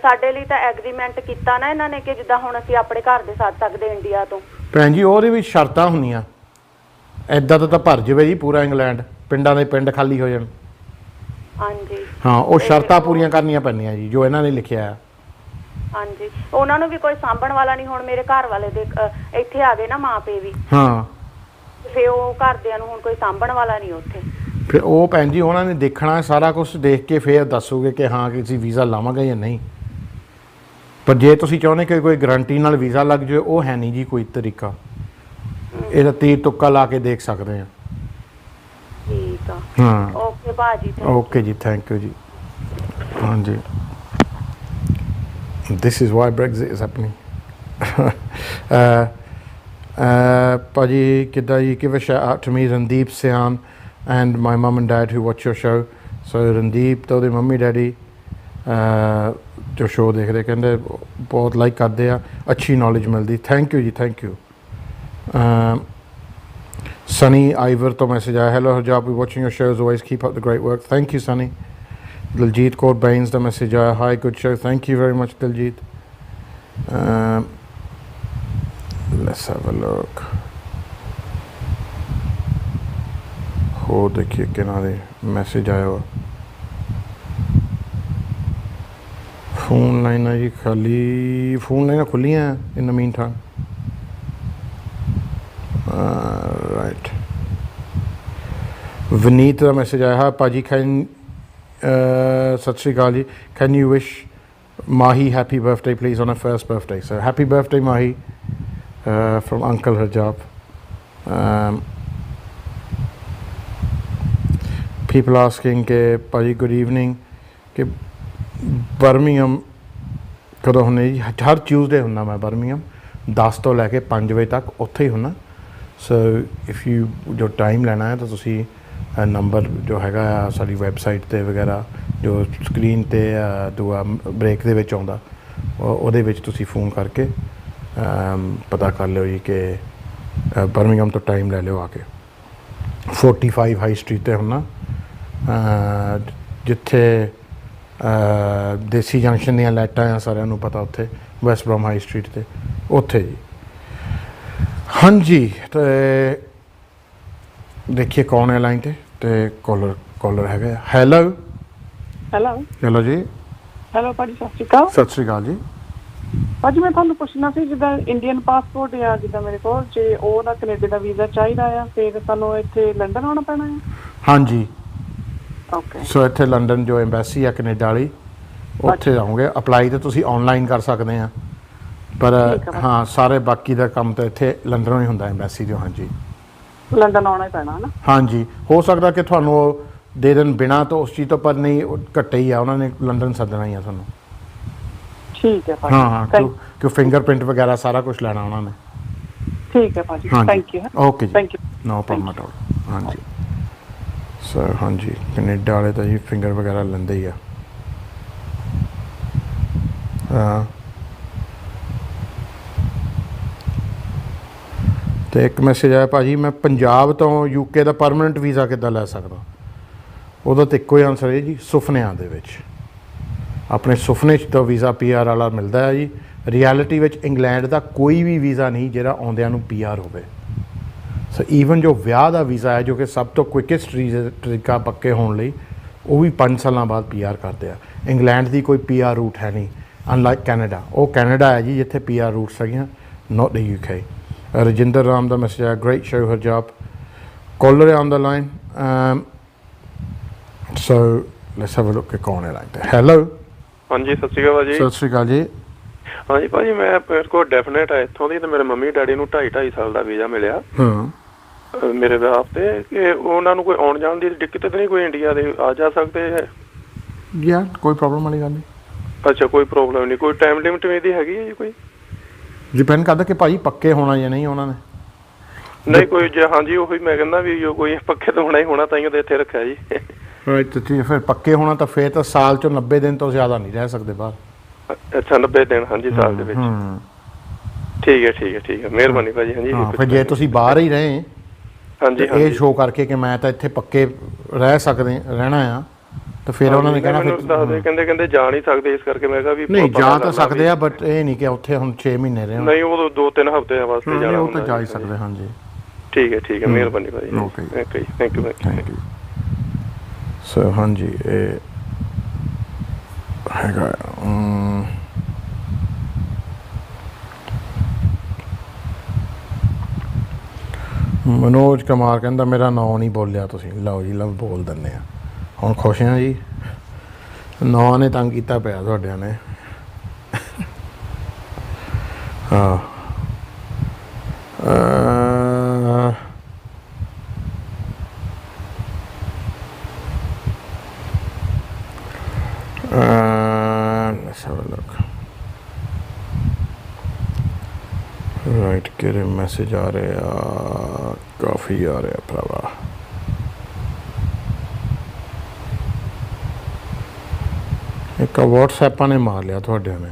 ਸਾਡੇ ਲਈ ਤਾਂ ਐਗਰੀਮੈਂਟ ਕੀਤਾ ਨਾ ਇਹਨਾਂ ਨੇ ਕਿ ਜਿੱਦਾਂ ਹੁਣ ਅਸੀਂ ਆਪਣੇ ਘਰ ਦੇ ਸੱਦ ਸਕਦੇ ਇੰਡੀਆ ਤੋਂ। ਭੈਣ ਜੀ ਉਹਦੇ ਵਿੱਚ ਸ਼ਰਤਾਂ ਹੁੰਦੀਆਂ, ਐਦਾਂ ਤਾਂ ਭਰ ਜਾਵੇ ਜੀ ਪੂਰਾ ਇੰਗਲੈਂਡ, ਪਿੰਡਾਂ ਦੇ ਪਿੰਡ ਖਾਲੀ ਹੋ ਜਾਣ। ਹਾਂਜੀ। ਹਾਂ, ਉਹ ਸ਼ਰਤਾਂ ਪੂਰੀਆਂ ਕਰਨੀਆਂ ਪੈਂਦੀਆਂ ਜੀ ਜੋ ਇਹਨਾਂ ਨੇ ਲਿਖਿਆ ਆ। ਹਾਂਜੀ, ਉਹਨਾਂ ਨੂੰ ਵੀ ਕੋਈ ਸਾਂਭਣ ਵਾਲਾ ਨਹੀਂ। ਹੁਣ ਮੇਰੇ ਘਰ ਵਾਲੇ ਦੇ ਇੱਥੇ ਆ ਗਏ ਨਾ ਮਾਂ ਪਿਓ ਵੀ। ਹਾਂ। ਫੇ ਉਹ ਘਰਦਿਆਂ ਨੂੰ ਹੁਣ ਕੋਈ ਸਾਂਭਣ ਵਾਲਾ ਨਹੀਂ ਉੱਥੇ। ਫਿਰ ਉਹ ਭੈਣ ਜੀ ਉਹਨਾਂ ਨੇ ਦੇਖਣਾ ਸਾਰਾ ਕੁਝ, ਦੇਖ ਕੇ ਫਿਰ ਦੱਸੋਗੇ ਕਿ ਹਾਂ ਕਿ ਅਸੀਂ ਵੀਜ਼ਾ ਲਾਵਾਂਗੇ ਜਾਂ ਨਹੀਂ। ਪਰ ਜੇ ਤੁਸੀਂ ਚਾਹੁੰਦੇ ਕਿ ਕੋਈ ਗਰੰਟੀ ਨਾਲ ਵੀਜ਼ਾ ਲੱਗ ਜਾਵੇ, ਉਹ ਹੈ ਨਹੀਂ ਜੀ ਕੋਈ ਤਰੀਕਾ। ਇਹਦਾ ਤੀਰ ਤੁੱਕਾ ਲਾ ਕੇ ਦੇਖ ਸਕਦੇ ਆ। ਠੀਕ ਆ। ਹਾਂ। ਓਕੇ ਭਾਜੀ। ਓਕੇ ਜੀ, ਥੈਂਕ ਯੂ ਜੀ। ਹਾਂਜੀ। This is why Brexit is happening. ਭਾਜੀ ਕਿੱਦਾਂ ਜੀ? give a shout out to me, Randeep Sian and my mum and dad who watch your show. So Randeep ਤੇ ਉਹਦੇ ਮੰਮੀ ਡੈਡੀ ਜੋ ਸ਼ੋਅ ਦੇਖਦੇ ਕਹਿੰਦੇ ਬਹੁਤ ਲਾਈਕ ਕਰਦੇ ਆ, ਅੱਛੀ ਨੌਲੇਜ ਮਿਲਦੀ। ਥੈਂਕ ਯੂ ਜੀ, ਥੈਂਕ ਯੂ। ਸਨੀ ਆਈਵਰ ਤੋਂ ਮੈਸੇਜ ਆਇਆ, hello Harjap, we watching your shows always, keep up the great work. Thank you Sunny. Diljit Kaur Bains ਦਾ ਮੈਸੇਜ ਆਇਆ, hi good show, thank you very much Diljit. Let's have a look. ਹੋਰ ਦੇਖੀਏ ਕਿਹਨਾਂ ਦੇ ਮੈਸੇਜ ਆਇਆ ਵਾ। ਫੋਨ ਲਾਈਨਾਂ ਜੀ ਖਾਲੀ, ਫੋਨ ਲਾਈਨਾਂ ਖੁੱਲੀਆਂ in the meantime. Right. Vaneet ਦਾ ਮੈਸੇਜ ਆਇਆ, ਭਾਜੀ ਸਤਿ ਸ਼੍ਰੀ ਅਕਾਲ ਜੀ, can you wish Mahi happy birthday please on a first birthday? So happy birthday Mahi from Uncle Harjap. People asking ਕਿ ਭਾਜੀ ਗੁੱਡ ਈਵਨਿੰਗ, ਕਿ ਬਰਮਿੰਗਮ ਕਦੋਂ ਹੁੰਦੇ ਜੀ? ਹਰ ਟਿਊਜ਼ਡੇ ਹੁੰਦਾ ਮੈਂ ਬਰਮਿੰਗਮ, 10 ਤੋਂ ਲੈ ਕੇ 5 ਵਜੇ ਤੱਕ ਉੱਥੇ ਹੀ ਹੁੰਦਾ। ਸੋ ਇਫ ਯੂ ਜੋ ਟਾਈਮ ਲੈਣਾ ਹੈ ਤਾਂ ਤੁਸੀਂ ਨੰਬਰ ਜੋ ਹੈਗਾ ਆ ਸਾਡੀ ਵੈਬਸਾਈਟ 'ਤੇ ਵਗੈਰਾ ਜੋ ਸਕਰੀਨ 'ਤੇ ਦੂਆ ਬ੍ਰੇਕ ਦੇ ਵਿੱਚ ਆਉਂਦਾ, ਉਹਦੇ ਵਿੱਚ ਤੁਸੀਂ ਫੋਨ ਕਰਕੇ ਪਤਾ ਕਰ ਲਿਓ ਜੀ ਕਿ ਬਰਮਿੰਗਮ ਤੋਂ ਟਾਈਮ ਲੈ ਲਿਓ ਆ ਕੇ। 45 ਹਾਈ ਸਟਰੀਟ 'ਤੇ ਹੁੰਨਾ, ਜਿੱਥੇ ਦੇਸੀ ਜੰਕਸ਼ਨ ਦੀਆਂ ਲਾਈਟਾਂ ਆ ਸਾਰਿਆਂ ਨੂੰ ਪਤਾ, ਉੱਥੇ ਵੈਸਟ ਬ੍ਰੋਮ ਹਾਈ ਸਟਰੀਟ 'ਤੇ ਉੱਥੇ ਜੀ। ਹਾਂਜੀ, ਅਤੇ ਦੇਖੀਏ ਕੌਣ ਹੈ ਲਾਈਨ 'ਤੇ। ਅਤੇ ਕਾਲਰ ਹੈਗਾ। ਹੈਲੋ ਹੈਲੋ ਜੀ। ਹੈਲੋ ਭਾਜੀ, ਸਤਿ ਸ਼੍ਰੀ ਅਕਾਲ। ਸਤਿ ਸ਼੍ਰੀ ਅਕਾਲ ਜੀ। ਭਾਜੀ ਮੈਂ ਤੁਹਾਨੂੰ ਪੁੱਛਣਾ ਸੀ, ਜਿੱਦਾਂ ਇੰਡੀਅਨ ਪਾਸਪੋਰਟ ਆ ਜਿੱਦਾਂ ਮੇਰੇ ਕੋਲ, ਜੇ ਉਹਦਾ ਕੈਨੇਡਾ ਦਾ ਵੀਜ਼ਾ ਚਾਹੀਦਾ ਆ ਫਿਰ ਸਾਨੂੰ ਇੱਥੇ ਲੰਡਨ ਆਉਣਾ ਪੈਣਾ ਆ? ਹਾਂਜੀ। ਓਕੇ। ਸੋ ਇੱਥੇ ਲੰਡਨ ਜੋ ਐਮਬੈਸੀ ਆ ਕੈਨੇਡਾ ਵਾਲੀ, ਉੱਥੇ ਆਉਂਗੇ। ਅਪਲਾਈ ਤਾਂ ਤੁਸੀਂ ਔਨਲਾਈਨ ਕਰ ਸਕਦੇ ਆ, ਪਰ ਹਾਂ ਸਾਰੇ ਬਾਕੀ ਦਾ ਕੰਮ ਤਾਂ ਇੱਥੇ ਲੰਡਨੋਂ ਹੀ ਹੁੰਦਾ ਐਮਬੈਸੀ ਜੋ। ਹਾਂਜੀ, ਲੰਡਨ ਆਉਣਾ ਹੀ ਪੈਣਾ ਨਾ? ਹਾਂਜੀ। ਹੋ ਸਕਦਾ ਕਿ ਤੁਹਾਨੂੰ ਉਹ ਦੇ ਦੇਣ ਬਿਨਾਂ ਤੋਂ ਉਸ ਚੀਜ਼ ਤੋਂ, ਪਰ ਨਹੀਂ ਘੱਟੇ ਹੀ ਆ, ਉਹਨਾਂ ਨੇ ਲੰਡਨ ਸੱਦਣਾ ਹੀ ਆ ਤੁਹਾਨੂੰ। ਠੀਕ ਹੈ ਭਾਜੀ। ਹਾਂ, ਕਿਉਂ ਫਿੰਗਰਪ੍ਰਿੰਟ ਵਗੈਰਾ ਸਾਰਾ ਕੁਝ ਲੈਣਾ ਉਹਨਾਂ ਨੇ। ਠੀਕ ਹੈ ਭਾਜੀ, ਥੈਂਕ ਯੂ। ਓਕੇ ਜੀ, thank you. No problem at all. ਹਾਂਜੀ ਸਰ, ਹਾਂਜੀ ਕੈਨੇਡਾ ਵਾਲੇ ਤਾਂ ਜੀ ਫਿੰਗਰ ਵਗੈਰਾ ਲੈਂਦੇ ਹੀ ਆ। ਹਾਂ, ਅਤੇ ਇੱਕ ਮੈਸੇਜ ਆਇਆ, ਭਾਜੀ ਮੈਂ ਪੰਜਾਬ ਤੋਂ UK ਦਾ ਪਰਮਾਨੈਂਟ ਵੀਜ਼ਾ ਕਿੱਦਾਂ ਲੈ ਸਕਦਾ? ਉਹਦਾ ਤਾਂ ਇੱਕੋ ਹੀ ਆਨਸਰ ਹੈ ਜੀ, ਸੁਪਨਿਆਂ ਦੇ ਵਿੱਚ। ਆਪਣੇ ਸੁਪਨੇ 'ਚ ਤਾਂ ਵੀਜ਼ਾ PR ਵਾਲਾ ਮਿਲਦਾ ਹੈ ਜੀ। ਰਿਐਲਿਟੀ ਵਿੱਚ ਇੰਗਲੈਂਡ ਦਾ ਕੋਈ ਵੀ ਵੀਜ਼ਾ ਨਹੀਂ ਜਿਹੜਾ ਆਉਂਦਿਆਂ ਨੂੰ PR ਹੋਵੇ। ਸੋ ਈਵਨ ਜੋ ਵਿਆਹ ਦਾ ਵੀਜ਼ਾ ਹੈ ਜੋ ਕਿ ਸਭ ਤੋਂ ਕੁਇਕੈਸਟ ਤਰੀਕਾ ਪੱਕੇ ਹੋਣ ਲਈ, ਉਹ ਵੀ 5 ਸਾਲਾਂ ਬਾਅਦ PR ਕਰਦੇ ਆ। ਇੰਗਲੈਂਡ ਦੀ ਕੋਈ PR ਰੂਟ ਹੈ ਨਹੀਂ, ਅਨਲਾਈਕ ਕੈਨੇਡਾ। ਉਹ ਕੈਨੇਡਾ ਹੈ ਜੀ ਜਿੱਥੇ PR ਰੂਟਸ ਹੈਗੀਆਂ, not the UK। Rajinder Ram ਦਾ ਮੈਸੇਜ ਆ, great show Harjap. Caller on the line, so let's have a look ਕਿ ਕੌਣ ਹੈ ਲਾਈਨ ਤੇ। ਹੈਲੋ, ਹਾਂਜੀ ਸਤਿ ਸ਼੍ਰੀ ਅਕਾਲ ਭਾਜੀ। ਸਤਿ ਸ਼੍ਰੀ ਅਕਾਲ ਜੀ। ਹਾਂਜੀ ਭਾਜੀ, ਮੈਂ ਮੇਰੇ ਕੋਲ ਡੈਫੀਨੇਟ ਹੈ ਇੱਥੋਂ ਦੀ, ਤੇ ਮੇਰੇ ਮੰਮੀ ਡੈਡੀ ਨੂੰ 2.5 ਸਾਲ ਦਾ ਵੀਜ਼ਾ ਮਿਲਿਆ ਮੇਰੇ ਵਿਆਹ ਤੇ, ਕਿ ਉਹਨਾਂ ਨੂੰ ਕੋਈ ਆਉਣ ਜਾਣ ਦੀ ਦਿੱਕਤ ਤਾਂ ਨਹੀਂ, ਕੋਈ ਇੰਡੀਆ ਦੇ ਆ ਜਾ ਸਕਦੇ ਹੈ? ਯਾਰ ਕੋਈ ਪ੍ਰੋਬਲਮ ਵਾਲੀ ਗੱਲ ਨਹੀਂ। ਅੱਛਾ, ਕੋਈ ਪ੍ਰੋਬਲਮ ਨਹੀਂ। ਕੋਈ ਟਾਈਮ ਲਿਮਿਟ ਵੀ ਦੀ ਹੈਗੀ ਹੈ ਜੀ ਕੋਈ? ਡਿਪੈਂਡ ਕਰਦਾ ਕਿ ਭਾਜੀ ਪੱਕੇ ਹੋਣਾ ਜਾਂ ਨਹੀਂ ਉਹਨਾਂ ਨੇ। ਨਹੀਂ ਕੋਈ ਜੇ, ਹਾਂਜੀ ਉਹੀ ਮੈਂ ਕਹਿੰਦਾ ਵੀ ਕੋਈ ਪੱਕੇ ਤਾਂ ਹੋਣਾ ਹੀ ਹੋਣਾ, ਤਾਂ ਹੀ ਉਹਦੇ ਇੱਥੇ ਰੱਖਿਆ ਜੀ। ਫਿਰ ਪੱਕੇ ਹੋਣਾ ਤਾਂ ਫਿਰ ਤਾਂ ਸਾਲ 'ਚੋਂ 90 ਦਿਨ ਤੋਂ ਜ਼ਿਆਦਾ ਨਹੀਂ ਰਹਿ ਸਕਦੇ ਬਾਹਰ। ਅੱਛਾ 90 ਦਿਨ, ਹਾਂਜੀ ਸਾਲ ਦੇ ਵਿੱਚ। ਠੀਕ ਹੈ ਠੀਕ ਹੈ ਠੀਕ ਹੈ, ਮਿਹਰਬਾਨੀ ਭਾਜੀ। ਹਾਂਜੀ ਫਿਰ ਜੇ ਤੁਸੀਂ ਬਾਹਰ ਹੀ ਰਹੇ, ਹਾਂਜੀ ਇਹ ਸ਼ੋਅ ਕਰਕੇ ਕਿ ਮੈਂ ਤਾਂ ਇੱਥੇ ਪੱਕੇ ਰਹਿਣਾ ਆ, ਤਾਂ ਫਿਰ ਉਹਨਾਂ ਨੇ ਕਹਿਣਾ ਫਿਰ ਕਹਿੰਦੇ ਜਾ ਨਹੀਂ ਸਕਦੇ, ਇਸ ਕਰਕੇ ਮੈਂ ਕਿਹਾ ਵੀ ਨਹੀਂ ਜਾ ਤਾਂ ਸਕਦੇ ਆ, ਬਟ ਇਹ ਨਹੀਂ ਕਿ ਉੱਥੇ ਹੁਣ 6 ਮਹੀਨੇ ਰਹੇ। ਨਹੀਂ, ਉਹ 2-3 ਹਫ਼ਤੇ ਵਾਸਤੇ ਜਾਣਾ, ਉਹ ਤਾਂ ਜਾ ਹੀ ਸਕਦੇ। ਹਾਂਜੀ ਠੀਕ ਹੈ ਠੀਕ ਹੈ, ਮਿਹਰਬਾਨੀ ਭਾਜੀ। Okay, thank you thank you. So ਹਾਂਜੀ, ਇਹ ਹੈਗਾ ਮਨੋਜ ਕੁਮਾਰ ਕਹਿੰਦਾ ਮੇਰਾ ਨਾਂ ਨਹੀਂ ਬੋਲਿਆ ਤੁਸੀਂ। ਲਓ ਜੀ, ਲਓ ਬੋਲ ਦਿੰਦੇ ਆ ਹੁਣ। ਖੁਸ਼ ਹਾਂ ਜੀ, ਨਾਂ ਨੇ ਤੰਗ ਕੀਤਾ ਪਿਆ ਤੁਹਾਡਿਆਂ ਨੇ। ਹਾਂ let's have a look. Right, ਕਿਹੜੇ ਮੈਸੇਜ ਆ ਰਹੇ ਆ? ਕਾਫੀ ਆ ਰਿਹਾ ਭਰਾਵਾ। ਇੱਕ WhatsApp ਨੇ ਮਾਰ ਲਿਆ ਤੁਹਾਡਿਆਂ ਨੇ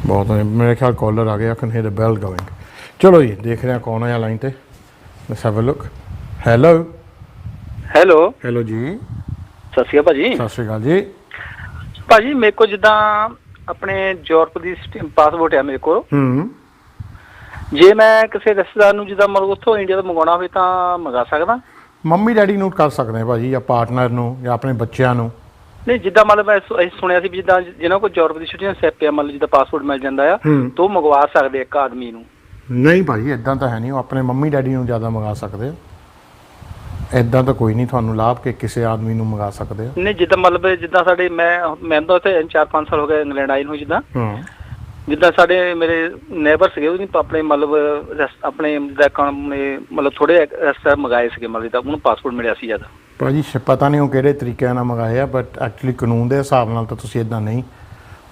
ਬਹੁਤ। ਮੇਰੇ ਖਿਆਲ ਕਾਲਰ ਆ ਗਿਆ, can hear the bell going. ਚਲੋ ਜੀ, ਦੇਖ ਰਹੇ ਹਾਂ ਕੌਣ ਆਇਆ ਲਾਈਨ ਤੇ। Let's have a look. Hello hello hello ਜੀ, ਸਤਿ ਸ਼੍ਰੀ ਅਕਾਲ ਭਾਜੀ। ਸਤਿ ਸ਼੍ਰੀ ਅਕਾਲ ਜੀ। ਭਾਜੀ ਮੇਰੇ ਕੋਲ ਜਿੱਦਾਂ ਆਪਣੇ ਯੂਰਪ ਦੀ ਪਾਸਪੋਰਟ ਹੈ ਮੇਰੇ ਕੋਲ, ਜੇ ਮੈਂ ਕਿਸੇ ਰਿਸ਼ਤੇਦਾਰ ਨੂੰ ਜਿੱਦਾਂ ਮਤਲਬ ਉੱਥੋਂ ਇੰਡੀਆ ਤੋਂ ਮੰਗਵਾਉਣਾ ਹੋਵੇ ਤਾਂ ਮੰਗਾ ਸਕਦਾ? ਮੰਮੀ ਡੈਡੀ ਨੂੰ ਕਰ ਸਕਦੇ ਭਾਜੀ, ਜਾਂ ਪਾਰਟਨਰ ਨੂੰ, ਜਾਂ ਆਪਣੇ ਬੱਚਿਆਂ ਨੂੰ। ਨਹੀਂ, ਜਿੱਦਾਂ ਮਤਲਬ ਅਸੀਂ ਸੁਣਿਆ ਸੀ ਵੀ ਜਿੱਦਾਂ ਜਿਹਨਾਂ ਕੋਲ ਯੂਰਪ ਦੀ ਛੁੱਟੀਆਂ ਸੈਪ ਆ, ਮਤਲਬ ਜਿੱਦਾਂ ਪਾਸਪੋਰਟ ਮਿਲ ਜਾਂਦਾ ਆ, ਤਾਂ ਉਹ ਮੰਗਵਾ ਸਕਦੇ ਇੱਕ ਆਦਮੀ ਨੂੰ? ਨਹੀਂ ਭਾਜੀ, ਇੱਦਾਂ ਤਾਂ ਹੈ ਨਹੀਂ। ਉਹ ਆਪਣੇ ਮੰਮੀ ਡੈਡੀ ਨੂੰ ਜ਼ਿਆਦਾ ਮੰਗਾ ਸਕਦੇ ਆ, ਇੱਦਾਂ ਤਾਂ ਕੋਈ ਨਹੀਂ ਤੁਹਾਨੂੰ ਲਾਭ ਕਿ ਕਿਸੇ ਆਦਮੀ ਨੂੰ ਮੰਗਾ ਸਕਦੇ ਆ। ਨਹੀਂ, ਜਿੱਦਾਂ ਮਤਲਬ ਜਿੱਦਾਂ ਸਾਡੇ ਮੈਂ ਤਾਂ ਉੱਥੇ 4-5 ਸਾਲ ਹੋ ਗਏ ਇੰਗਲੈਂਡ ਆਈ ਨੂੰ। ਜਿੱਦਾਂ ਸਾਡੇ ਮੇਰੇ ਨੇਬਰ ਸੀਗੇ, ਉਹ ਆਪਣੇ ਮਤਲਬ ਆਪਣੇ ਮਤਲਬ ਥੋੜੇ ਰਸਤੇ ਮੰਗਾਏ ਸੀਗੇ, ਮਤਲਬ ਤਾਂ ਉਹਨੂੰ ਪਾਸਪੋਰਟ ਮਿਲਿਆ ਸੀ ਜ਼ਿਆਦਾ। ਭਾਜੀ ਪਤਾ ਨਹੀਂ ਉਹ ਕਿਹੜੇ ਤਰੀਕੇ ਨਾਲ ਮੰਗਾਏ ਆ, ਬਟ ਐਕਚੁਅਲੀ ਕਾਨੂੰਨ ਦੇ ਹਿਸਾਬ ਨਾਲ ਤਾਂ ਤੁਸੀਂ ਇੱਦਾਂ ਨਹੀਂ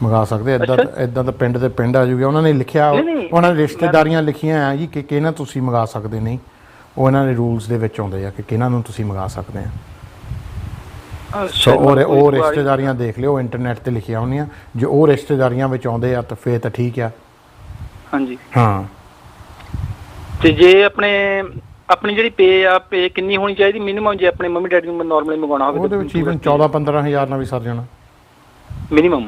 ਮੰਗਾ ਸਕਦੇ। ਇੱਦਾਂ ਤਾਂ ਪਿੰਡ ਦੇ ਪਿੰਡ ਆ ਜੂਗੇ। ਉਹਨਾਂ ਨੇ ਲਿਖਿਆ, ਉਹਨਾਂ ਨੇ ਰਿਸ਼ਤੇਦਾਰੀਆਂ ਲਿਖੀਆਂ ਆ ਜੀ ਕਿ ਕਿਹਨਾਂ ਤੁਸੀਂ ਮੰਗਾ ਸਕਦੇ ਨਹੀਂ। ਉਹ ਇਹਨਾਂ ਦੇ ਰੂਲਸ ਦੇ ਵਿੱਚ ਆਉਂਦੇ ਆ ਕਿ ਕਿਹਨਾਂ ਨੂੰ ਤੁਸੀਂ ਮੰਗਾ ਸਕਦੇ ਆ। ਸੋ ਉਹ ਰਿਸ਼ਤੇਦਾਰੀਆਂ ਦੇਖ ਲਿਓ, ਇੰਟਰਨੈਟ ਤੇ ਲਿਖੀਆਂ ਹੁੰਦੀਆਂ। ਜੇ ਉਹ ਰਿਸ਼ਤੇਦਾਰੀਆਂ ਵਿੱਚ ਆਉਂਦੇ ਆ ਤਾਂ ਫੇਰ ਤਾਂ ਠੀਕ ਆ। ਹਾਂਜੀ ਹਾਂ। ਤੇ ਜੇ ਆਪਣੀ ਜਿਹੜੀ ਪੇ ਕਿੰਨੀ ਹੋਣੀ ਚਾਹੀਦੀ ਮਿਨੀਮਮ, ਜੇ ਆਪਣੇ ਮੰਮੀ ਡੈਡੀ ਨੂੰ ਨਾਰਮਲੀ ਮੰਗਵਾਉਣਾ ਹੋਵੇ? ਉਹਦੇ ਵਿੱਚ ਈਵਨ 14-15 ਹਜ਼ਾਰ ਨਾਲ ਵੀ ਸਰ ਜਾਣਾ ਮਿਨੀਮਮ।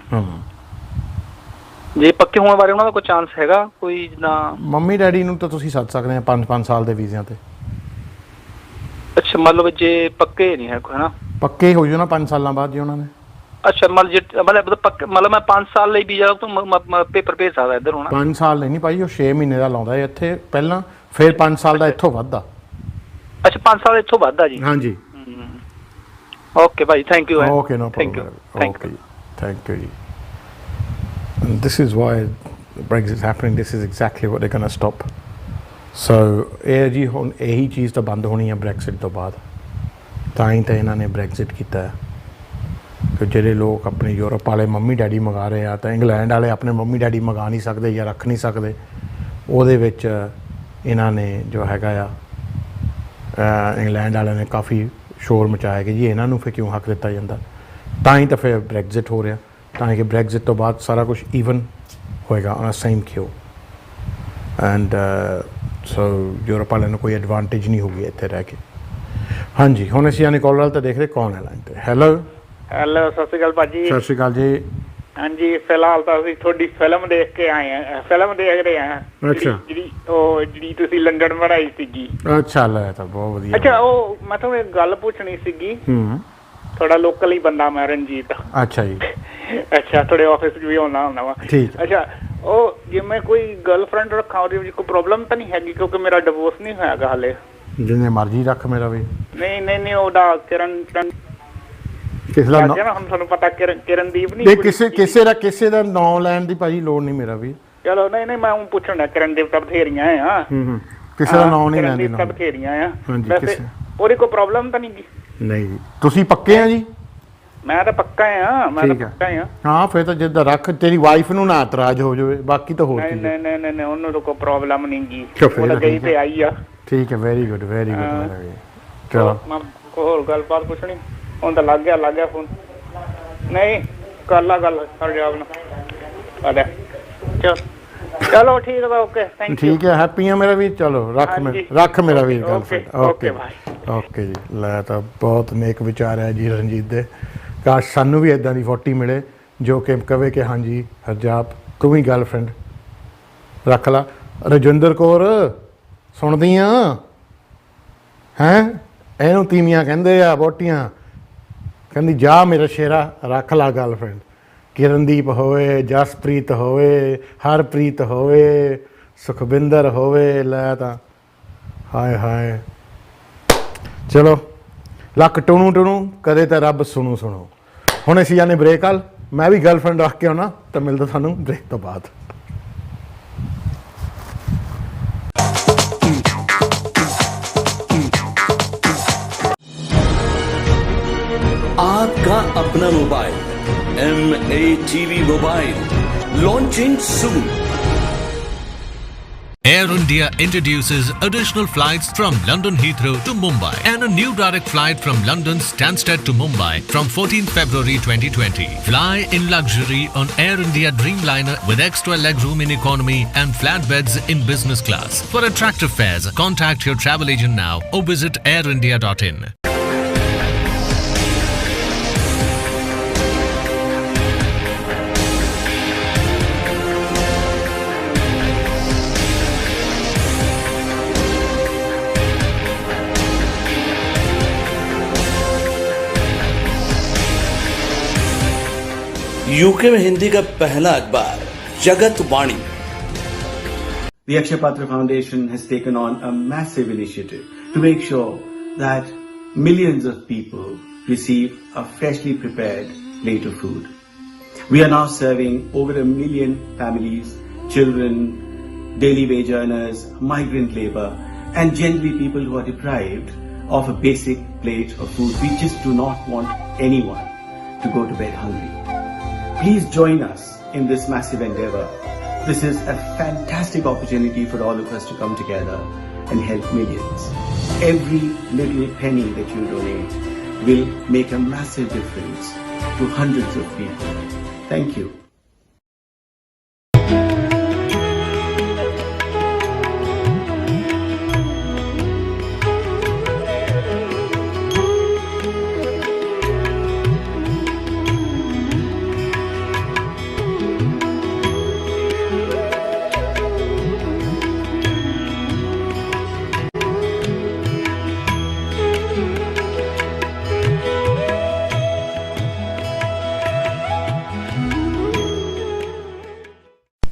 ਜੇ ਪੱਕੇ ਹੋਣ ਬਾਰੇ ਉਹਨਾਂ ਦਾ ਕੋਈ ਚਾਂਸ ਹੈਗਾ ਕੋਈ? ਜਿੱਦਾਂ ਮੰਮੀ ਡੈਡੀ ਨੂੰ ਤਾਂ ਤੁਸੀਂ ਸੱਦ ਸਕਦੇ ਆ 5-5 ਸਾਲ ਦੇ ਵੀਜ਼ਿਆਂ ਤੇ। ਅੱਛਾ, ਮਤਲਬ ਜੇ ਪੱਕੇ ਨਹੀਂ ਹੈ ਕੋਈ, ਹੈ ਨਾ? ਪੱਕੇ ਹੋ ਜਾਣਾ 5 ਸਾਲਾਂ ਬਾਅਦ ਜੀ ਉਹਨਾਂ ਨੇ। ਅੱਛਾ, ਮਤਲਬ ਮੈਂ 5 ਸਾਲ ਲਈ ਵੀਜ਼ਾ ਤੋਂ ਪੇਪਰ ਭੇਜ ਸਕਦਾ ਇੱਧਰ ਹੋਣਾ? 5 ਸਾਲ ਨਹੀਂ ਭਾਈ, ਉਹ 6 ਮਹੀਨੇ ਦਾ ਲਾਉਂਦਾ ਇੱਥੇ ਪਹਿਲਾਂ, ਫਿਰ 5 ਸਾਲ ਦਾ ਇੱਥੋਂ ਵੱਧਦਾ। ਅੱਛਾ, 5 ਸਾਲ ਇੱਥੋਂ ਵੱਧਦਾ ਜੀ? ਹਾਂਜੀ। ਓਕੇ ਭਾਈ, thank you. Okay, no problem. Okay, thank you ਜੀ। This is why Brexit is happening. This is exactly what they're going to stop. So ਇਹ ਜੀ ਹੁਣ ਇਹੀ ਚੀਜ਼ ਤਾਂ ਬੰਦ ਹੋਣੀ ਹੈ Brexit ਤੋਂ ਬਾਅਦ। ਤਾਂ ਹੀ ਤਾਂ ਇਹਨਾਂ ਨੇ Brexit ਕੀਤਾ ਹੈ ਕਿ ਜਿਹੜੇ ਲੋਕ ਆਪਣੇ ਯੂਰਪ ਵਾਲੇ ਮੰਮੀ ਡੈਡੀ ਮੰਗਾ ਰਹੇ ਆ, ਤਾਂ ਇੰਗਲੈਂਡ ਵਾਲੇ ਆਪਣੇ ਮੰਮੀ ਡੈਡੀ ਮੰਗਾ ਨਹੀਂ ਸਕਦੇ ਜਾਂ ਰੱਖ ਨਹੀਂ ਸਕਦੇ। ਉਹਦੇ ਵਿੱਚ ਇਹਨਾਂ ਨੇ ਜੋ ਹੈਗਾ ਆ, ਇੰਗਲੈਂਡ ਵਾਲਿਆਂ ਨੇ ਕਾਫੀ ਸ਼ੋਰ ਮਚਾਇਆ ਕਿ ਜੀ ਇਹਨਾਂ ਨੂੰ ਫਿਰ ਕਿਉਂ ਹੱਕ ਦਿੱਤਾ ਜਾਂਦਾ। ਤਾਂ ਹੀ ਤਾਂ ਫਿਰ Brexit ਹੋ ਰਿਹਾ, ਤਾਂ ਕਿ Brexit ਤੋਂ ਬਾਅਦ ਸਾਰਾ ਕੁਝ ਈਵਨ ਹੋਏਗਾ ਔਨ ਸੇਮ ਕਿਉ। ਐਂਡ ਸੋ ਯੂਰਪ ਵਾਲਿਆਂ ਨੂੰ ਕੋਈ ਐਡਵਾਂਟੇਜ ਨਹੀਂ ਹੋਊਗੀ ਇੱਥੇ ਰਹਿ ਕੇ। ਹਾਂਜੀ, ਹੁਣ ਅਸੀਂ ਯਾਨੀ ਕਾਲਰ ਤਾਂ ਦੇਖ ਰਹੇ ਕੌਣ ਹੈ ਲਾਈਨ ਤੇ। ਹੈਲੋ ਹੈਲੋ, ਸਤਿ ਸ਼੍ਰੀ ਅਕਾਲ ਭਾਜੀ। ਸਤਿ ਸ਼੍ਰੀ ਅਕਾਲ ਜੀ। ਹਾਂਜੀ ਫਿਲਹਾਲ ਤਾਂ ਅਸੀਂ ਤੁਹਾਡੀ ਫਿਲਮ ਦੇਖ ਕੇ ਆਏ ਆ, ਫਿਲਮ ਦੇਖ ਰਹੇ ਆ। ਅੱਛਾ। ਜਿਹੜੀ ਤੁਸੀਂ ਲੰਡਨ ਬਣਾਈ ਸੀਗੀ। ਅੱਛਾ, ਲੈ ਤਾਂ ਬਹੁਤ ਵਧੀਆ। ਅੱਛਾ, ਉਹ ਮੈਂ ਤੁਹਾਨੂੰ ਇੱਕ ਗੱਲ ਪੁੱਛਣੀ ਸੀਗੀ। ਥੋੜਾ ਲੋਕਲ ਹੀ ਬੰਦਾ ਮੈਂ, ਰਣਜੀਤ। ਅੱਛਾ ਜੀ। ਅੱਛਾ, ਤੁਹਾਡੇ ਆਫਿਸ ਵੀ ਆਉਣਾ ਹੁੰਦਾ ਵਾ। ਠੀਕ। ਅੱਛਾ, ਉਹ ਜੇ ਮੈਂ ਕੋਈ ਗਰਲਫ੍ਰੈਂਡ ਰੱਖਾਂ ਉਹਦੇ ਵਿੱਚ ਕੋਈ ਪ੍ਰੋਬਲਮ ਤਾਂ ਨਹੀਂ ਹੈਗੀ, ਕਿਉਂਕਿ ਮੇਰਾ ਡਿਵੋਰਸ ਨਹੀਂ ਹੋਇਆਗਾ ਹਾਲੇ। ਜਿੰਨੇ ਮਰਜ਼ੀ ਰੱਖ ਮੇਰਾ ਵੀ। ਨਹੀਂ ਉਹਦਾ ਕਿਰਨ ਕਿਸ ਦਾ ਹੁਣ ਤੁਹਾਨੂੰ ਪਤਾ ਕਿਰਨਦੀਪ ਨਹੀਂ, ਕਿਸੇ ਦਾ ਨਾਮ ਲੈਣ ਦੀ ਭਾਜੀ ਲੋੜ ਨਹੀਂ ਮੇਰਾ ਵੀ। ਚਲੋ ਨਹੀਂ ਮੈਂ ਉਹ ਪੁੱਛਣਾ, ਕਿਰਨਦੀਪ ਤਾਂ ਬਥੇਰੀਆਂ ਆ। ਕਿਸੇ ਦਾ ਨਾਮ ਨਹੀਂ ਲੈਣ ਦੀ ਲੋੜ। ਬਥੇਰੀਆਂ ਆ। ਹਾਂਜੀ, ਵੈਸੇ ਉਹਦੀ ਕੋਈ ਪ੍ਰੋਬਲਮ ਤਾਂ ਨਹੀਂ ਗੀ? ਨਹੀਂ ਜੀ। ਤੁਸੀਂ ਪੱਕੇ ਆ ਜੀ? ਮੈਂ ਤਾਂ ਪੱਕਾ ਆ, ਮੈਂ ਤਾਂ ਪੱਕਾ ਆ। ਹਾਂ, ਫਿਰ ਤਾਂ ਜਿੱਦਾਂ ਰੱਖ, ਤੇਰੀ ਵਾਈਫ ਨੂੰ ਨਾ ਇਤਰਾਜ਼ ਹੋ ਜਾਵੇ, ਬਾਕੀ ਤਾਂ ਹੋਰ ਕੀ। ਨਹੀਂ ਉਹਨੂੰ ਤਾਂ ਕੋਈ ਪ੍ਰੋਬਲਮ ਨਹੀਂ ਗੀ, ਉਹ ਤਾਂ ਗਈ ਤੇ ਆਈ ਆ। ਠੀਕ ਹੈ, ਵੈਰੀ ਗੁੱਡ ਚਲੋ। ਮੈਂ ਹੋਰ ਗੱਲਬਾਤ ਪੁੱਛਣੀ, ਹੁਣ ਤਾਂ ਲੱਗ ਗਿਆ ਫੋਨ। ਨਹੀਂ ਕਰ ਲਾ ਗੱਲ ਹਰਜਾਬ ਨਾਲ। ਚਲੋ ਠੀਕ ਹੈ, ਓਕੇ, ਥੈਂਕ ਯੂ। ਠੀਕ ਹੈ, ਹੈਪੀ ਆ ਮੇਰਾ ਵੀਰ। ਚਲੋ ਰੱਖ ਮੇਰਾ ਵੀਰ ਗੱਲ। ਓਕੇ ਜੀ। ਲੈ ਤਾਂ ਬਹੁਤ ਨੇਕ ਵਿਚਾਰ ਹੈ ਜੀ ਰਣਜੀਤ ਦੇ। ਕਾਸ਼ ਸਾਨੂੰ ਵੀ ਇੱਦਾਂ ਦੀ ਵਹੁਟੀ ਮਿਲੇ ਜੋ ਕਿ ਕਵੇ ਕਿ ਹਾਂਜੀ ਹਰਜਾਪ ਤੂੰ ਵੀ ਗਰਲਫ੍ਰੈਂਡ ਰੱਖ ਲਾ। ਰਜਿੰਦਰ ਕੌਰ ਸੁਣਦੀ ਆ ਹੈਂ? ਇਹਨੂੰ ਤੀਵੀਆਂ ਕਹਿੰਦੇ ਆ ਵਹੁਟੀਆਂ। ਕਹਿੰਦੀ ਜਾ ਮੇਰਾ ਸ਼ੇਰਾ ਰੱਖ ਲਾ ਗਰਲਫ੍ਰੈਂਡ। ਕਿਰਨਦੀਪ ਹੋਵੇ, ਜਸਪ੍ਰੀਤ ਹੋਵੇ, ਹਰਪ੍ਰੀਤ ਹੋਵੇ, ਸੁਖਵਿੰਦਰ ਹੋਵੇ। ਲੈ ਤਾਂ ਹਾਏ ਚਲੋ ਲੱਕ ਟੁਣੂ ਕਦੇ ਤਾਂ ਰੱਬ ਸੁਣੋ। ਹੁਣ ਅਸੀਂ ਜਾਣੇ ਬ੍ਰੇਕ ਵੱਲ। ਮੈਂ ਵੀ ਗਰਲਫ੍ਰੈਂਡ ਰੱਖ ਕੇ ਆਉਣਾ, ਤਾਂ ਮਿਲਦਾ ਤੁਹਾਨੂੰ ਬ੍ਰੇਕ ਤੋਂ ਬਾਅਦ। आपका अपना mobile MATV mobile launching soon. Air India introduces additional flights from London Heathrow to Mumbai and a new direct flight from London Stansted to Mumbai from 14 February 2020. Fly in luxury on Air India Dreamliner with extra legroom in economy and flat beds in business class. For attractive fares, contact your travel agent now or visit airindia.in. UK में हिंदी का पहला अखबार जगत वाणी। The Akshay Patra Foundation has taken on a massive initiative to make sure that millions of people receive a freshly prepared plate of food. We are now serving over 1 million families, children, daily wage earners, migrant labor, and generally people who are deprived of a basic plate of food. We just do not want anyone to go to bed hungry. Please join us in this massive endeavor. This is a fantastic opportunity for all of us to come together and help millions. Every little penny that you donate will make a massive difference to hundreds of people. Thank you.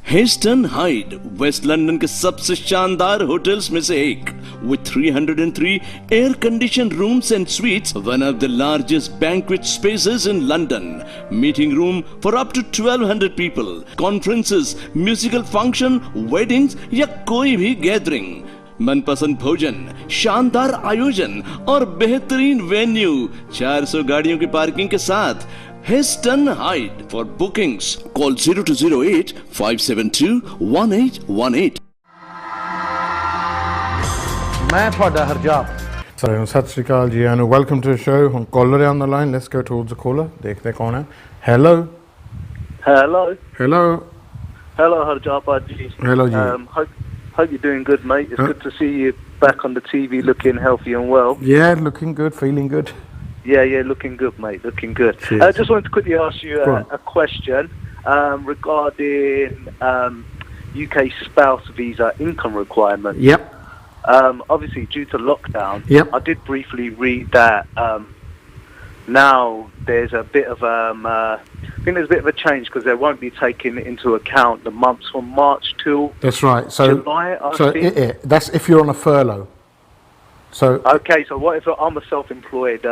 Heston Hyde West London के सबसे शानदार होटल्स में से एक with 303 air conditioned rooms and suites, one of the largest banquet spaces in London, meeting room for up to 1200 people, conferences, musical function, weddings या कोई भी गैदरिंग, मनपसंद भोजन, शानदार आयोजन और बेहतरीन वेन्यू, 400 गाड़ियों की पार्किंग के साथ Heston Hyde. For bookings, call 0208 572 1818. मैं ਤੁਹਾਡਾ ਹਰਜਾਪ। ਸਤਿ ਸ਼੍ਰੀ ਅਕਾਲ ਜੀ and welcome to the show. ਹੁਣ ਕਾਲਰ ਹੈ on the line. Let's go towards the caller. ਦੇਖਦੇ ਕੌਣ ਹੈ। Hello Harjap ji. Hello ji. Hope you're doing good, mate. It's good to see you back on the TV looking healthy and well. Yeah, looking good, feeling good. Yeah, looking good, mate. Looking good. I just wanted to quickly ask you a question. regarding UK spouse visa income requirement. Yep. Obviously, due to lockdown, Yep. I did briefly read that now there's a bit of I think there's a bit of a change because they won't be taking into account the months from March till That's right. So, July. I think. that's if you're on a furlough. So Okay, so what if I'm a self-employed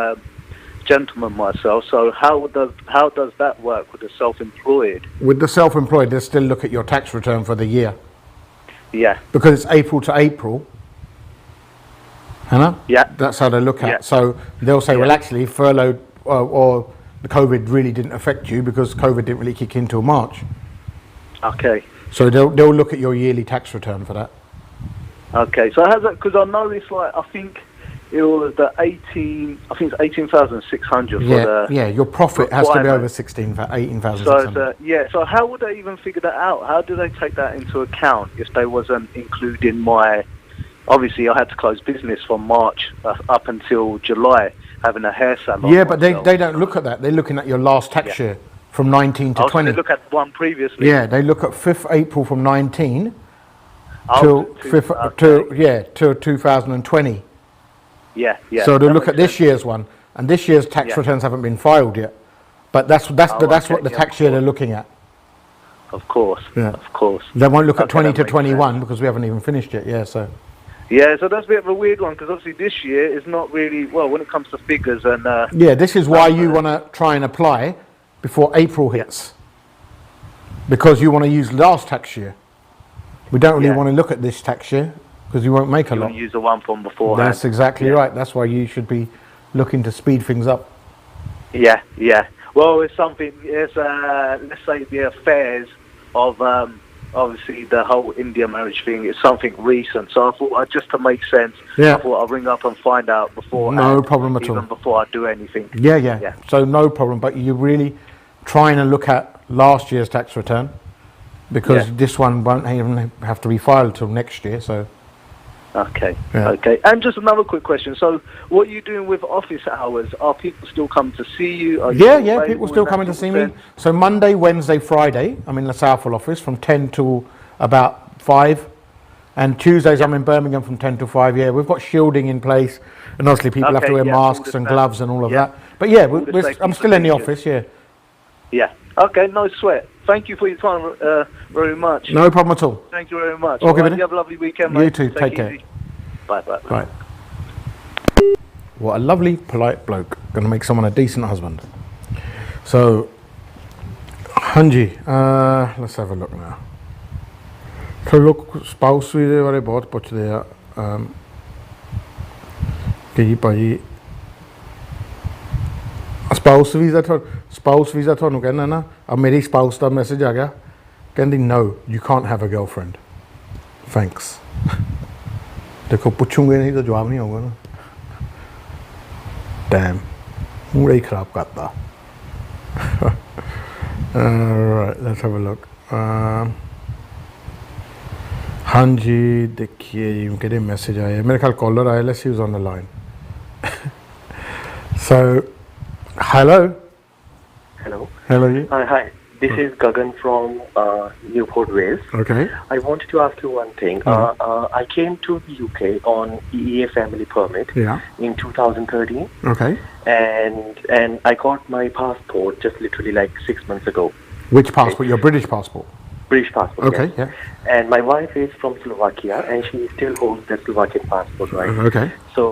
gentleman myself? So how does that work with the self-employed? with the self-employed, they still look at your tax return for the year Yeah, because it's April to April. Hannah? Yeah. That's how they look at. Yeah. So they'll say, well, Yeah. actually, furlough or the COVID really didn't affect you because COVID didn't really kick in till March. okay. So they'll look at your yearly tax return for that. Okay, so how's that? Because I know it's like I think it was the 18. I think it's 18,600 for the. Yeah, your profit has to be requirement. over 18,600. So yeah. So how would they even figure that out? How do they take that into account if they wasn't including my? Obviously, I had to close business from March up until July, having a hair salon. Yeah, but myself. they don't look at that. They're looking at your last tax year from 19 to Oh, so 20. they look at one previously. Yeah, they look at 5th April from 19 Oh, till to- 5th till 2020. Yeah, yeah. So they'll that look at makes this year's one, and this year's tax Yeah. returns haven't been filed yet. But that's Oh, what the yeah, tax year they're looking at. Of course, Yeah. of course. They won't look at Okay, 20 that to makes 21 because we haven't even finished it. Yeah, so Yeah, so that's a bit of a weird one because obviously this year is not really well when it comes to figures and. yeah, this is why you want to try and apply before April hits, because you want to use last tax year. We don't really Yeah. want to look at this tax year because you won't make a You lot. want to use the one from before. That's exactly right. That's why you should be looking to speed things up. Yeah, yeah. Well, it's something. It's let's say the affairs of obviously the whole India marriage thing is something recent. So I thought just to make sense, Yeah. I thought I'll ring up and find out before. No problem at all. Even before I do anything. Yeah. So no problem. But you're really trying to look at last year's tax return because Yeah. this one won't even have to be filed till next year. So Okay. Yeah. Okay. And just another quick question. So, what are you doing with office hours? Are people still coming to see you? Are you yeah, available people in still that coming to sort see of me. sense? So Monday, Wednesday, Friday, I'm in the Southall office from 10 to about 5. And Tuesdays I'm in Birmingham from 10 to 5. Yeah, we've got shielding in place. And obviously people have to Okay, wear yeah, all masks the and stuff. gloves and all of Yeah. that. But yeah, All the safety I'm still in the procedures. office, yeah. Yeah. Okay. No sweat. Thank you for your time very much. No problem at all. Thank you very much. Okay, All right, buddy. you have a lovely weekend, You mate. too, take care. Easy. Bye. Bye. Right. What a lovely, polite bloke. Going to make someone a decent husband. So, Hanji, let's have a look now. So look, spouse ਵੀਜ਼ੇ ਬਾਰੇ ਬਹੁਤ ਪੁੱਛਦੇ ਆ ਕਿ ਜੀ ਭਾਜੀ ਸਪਾਊਸ ਵੀਜ਼ਾ ਤੁਹਾਨੂੰ ਕਹਿੰਦਾ ਨਾ ਆ ਮੇਰੀ ਸਪਾਊਸ ਦਾ ਮੈਸੇਜ ਆ ਗਿਆ ਕਹਿੰਦੀ no you can't have a girlfriend thanks ਦੇਖੋ ਪੁੱਛੂਗੇ ਨਹੀਂ ਤਾਂ ਜਵਾਬ ਨਹੀਂ ਆਊਗਾ ਨਾ damn ਮੂਡ ਹੀ ਖਰਾਬ ਕਰਤਾ right let's have a look हाँ जी देखिए जी किहड़े मैसेज आए मेरे ख्याल कॉलर आए let's see who's on the line so hello Hello. Ji Hi. This is Gagan from Newport, Wales. okay I wanted to ask you one thing. I came to the UK on EEA family permit yeah in 2013, okay and I got my passport just literally like 6 months ago. which passport your British passport British passport. okay yes. yeah And my wife is from Slovakia, and she still holds the Slovakian passport, right? okay So,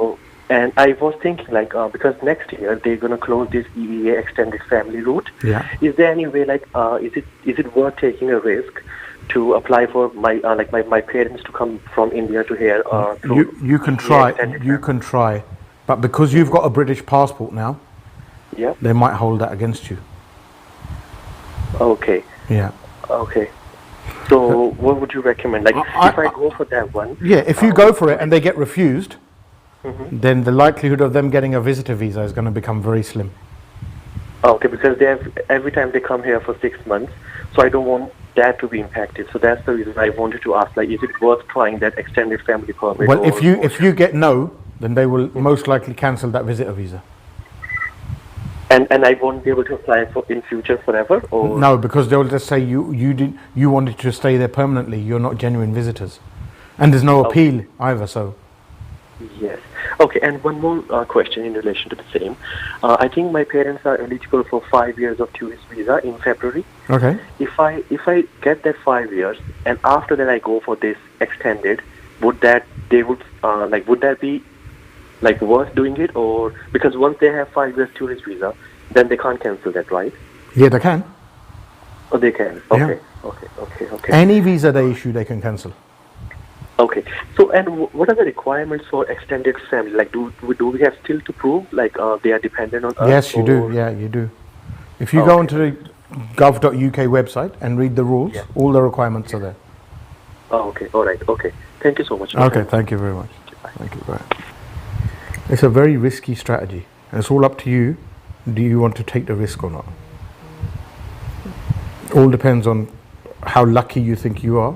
and I was thinking like because next year they're gonna close this EEA extended family route. yeah Is there any way like is it worth taking a risk to apply for my my parents to come from India to here? you can try but because you've got a British passport now Yeah. they might hold that against you Okay. yeah Okay. So what would you recommend? Like if I go for that one. yeah if you go for it and they get refused then the likelihood of them getting a visitor visa is going to become very slim. Okay, because they have every time they come here for 6 months, so I don't want that to be impacted. So that's the reason I wanted to ask, like, is it worth trying that extended family permit? Well, if you get no, then they will most likely cancel that visitor visa. And I won't be able to apply for in future forever, or no, because they'll just say you wanted to stay there permanently. You're not genuine visitors, and there's no appeal either. So yes. Okay, and one more question in relation to the same. I think my parents are eligible for 5 years of tourist visa in February. okay. If I get that 5 years and after that I go for this extended, would that be like worth doing it, or because once they have 5 years tourist visa, then they can't cancel that, right? Yeah, they can. Oh, they can. Okay, okay. Any visa they issue, they can cancel. Okay. So, and what are the requirements for extended family? Like, do we have still to prove like they are dependent on us? Yes, you do. Yeah, you do. If you go onto the gov.uk website and read the rules, all the requirements are there. Oh, okay. All right. Okay. Thank you so much. Okay, thank you very much. Thank you. Bye. It's a very risky strategy, and it's all up to you. Do you want to take the risk or not? All depends on how lucky you think you are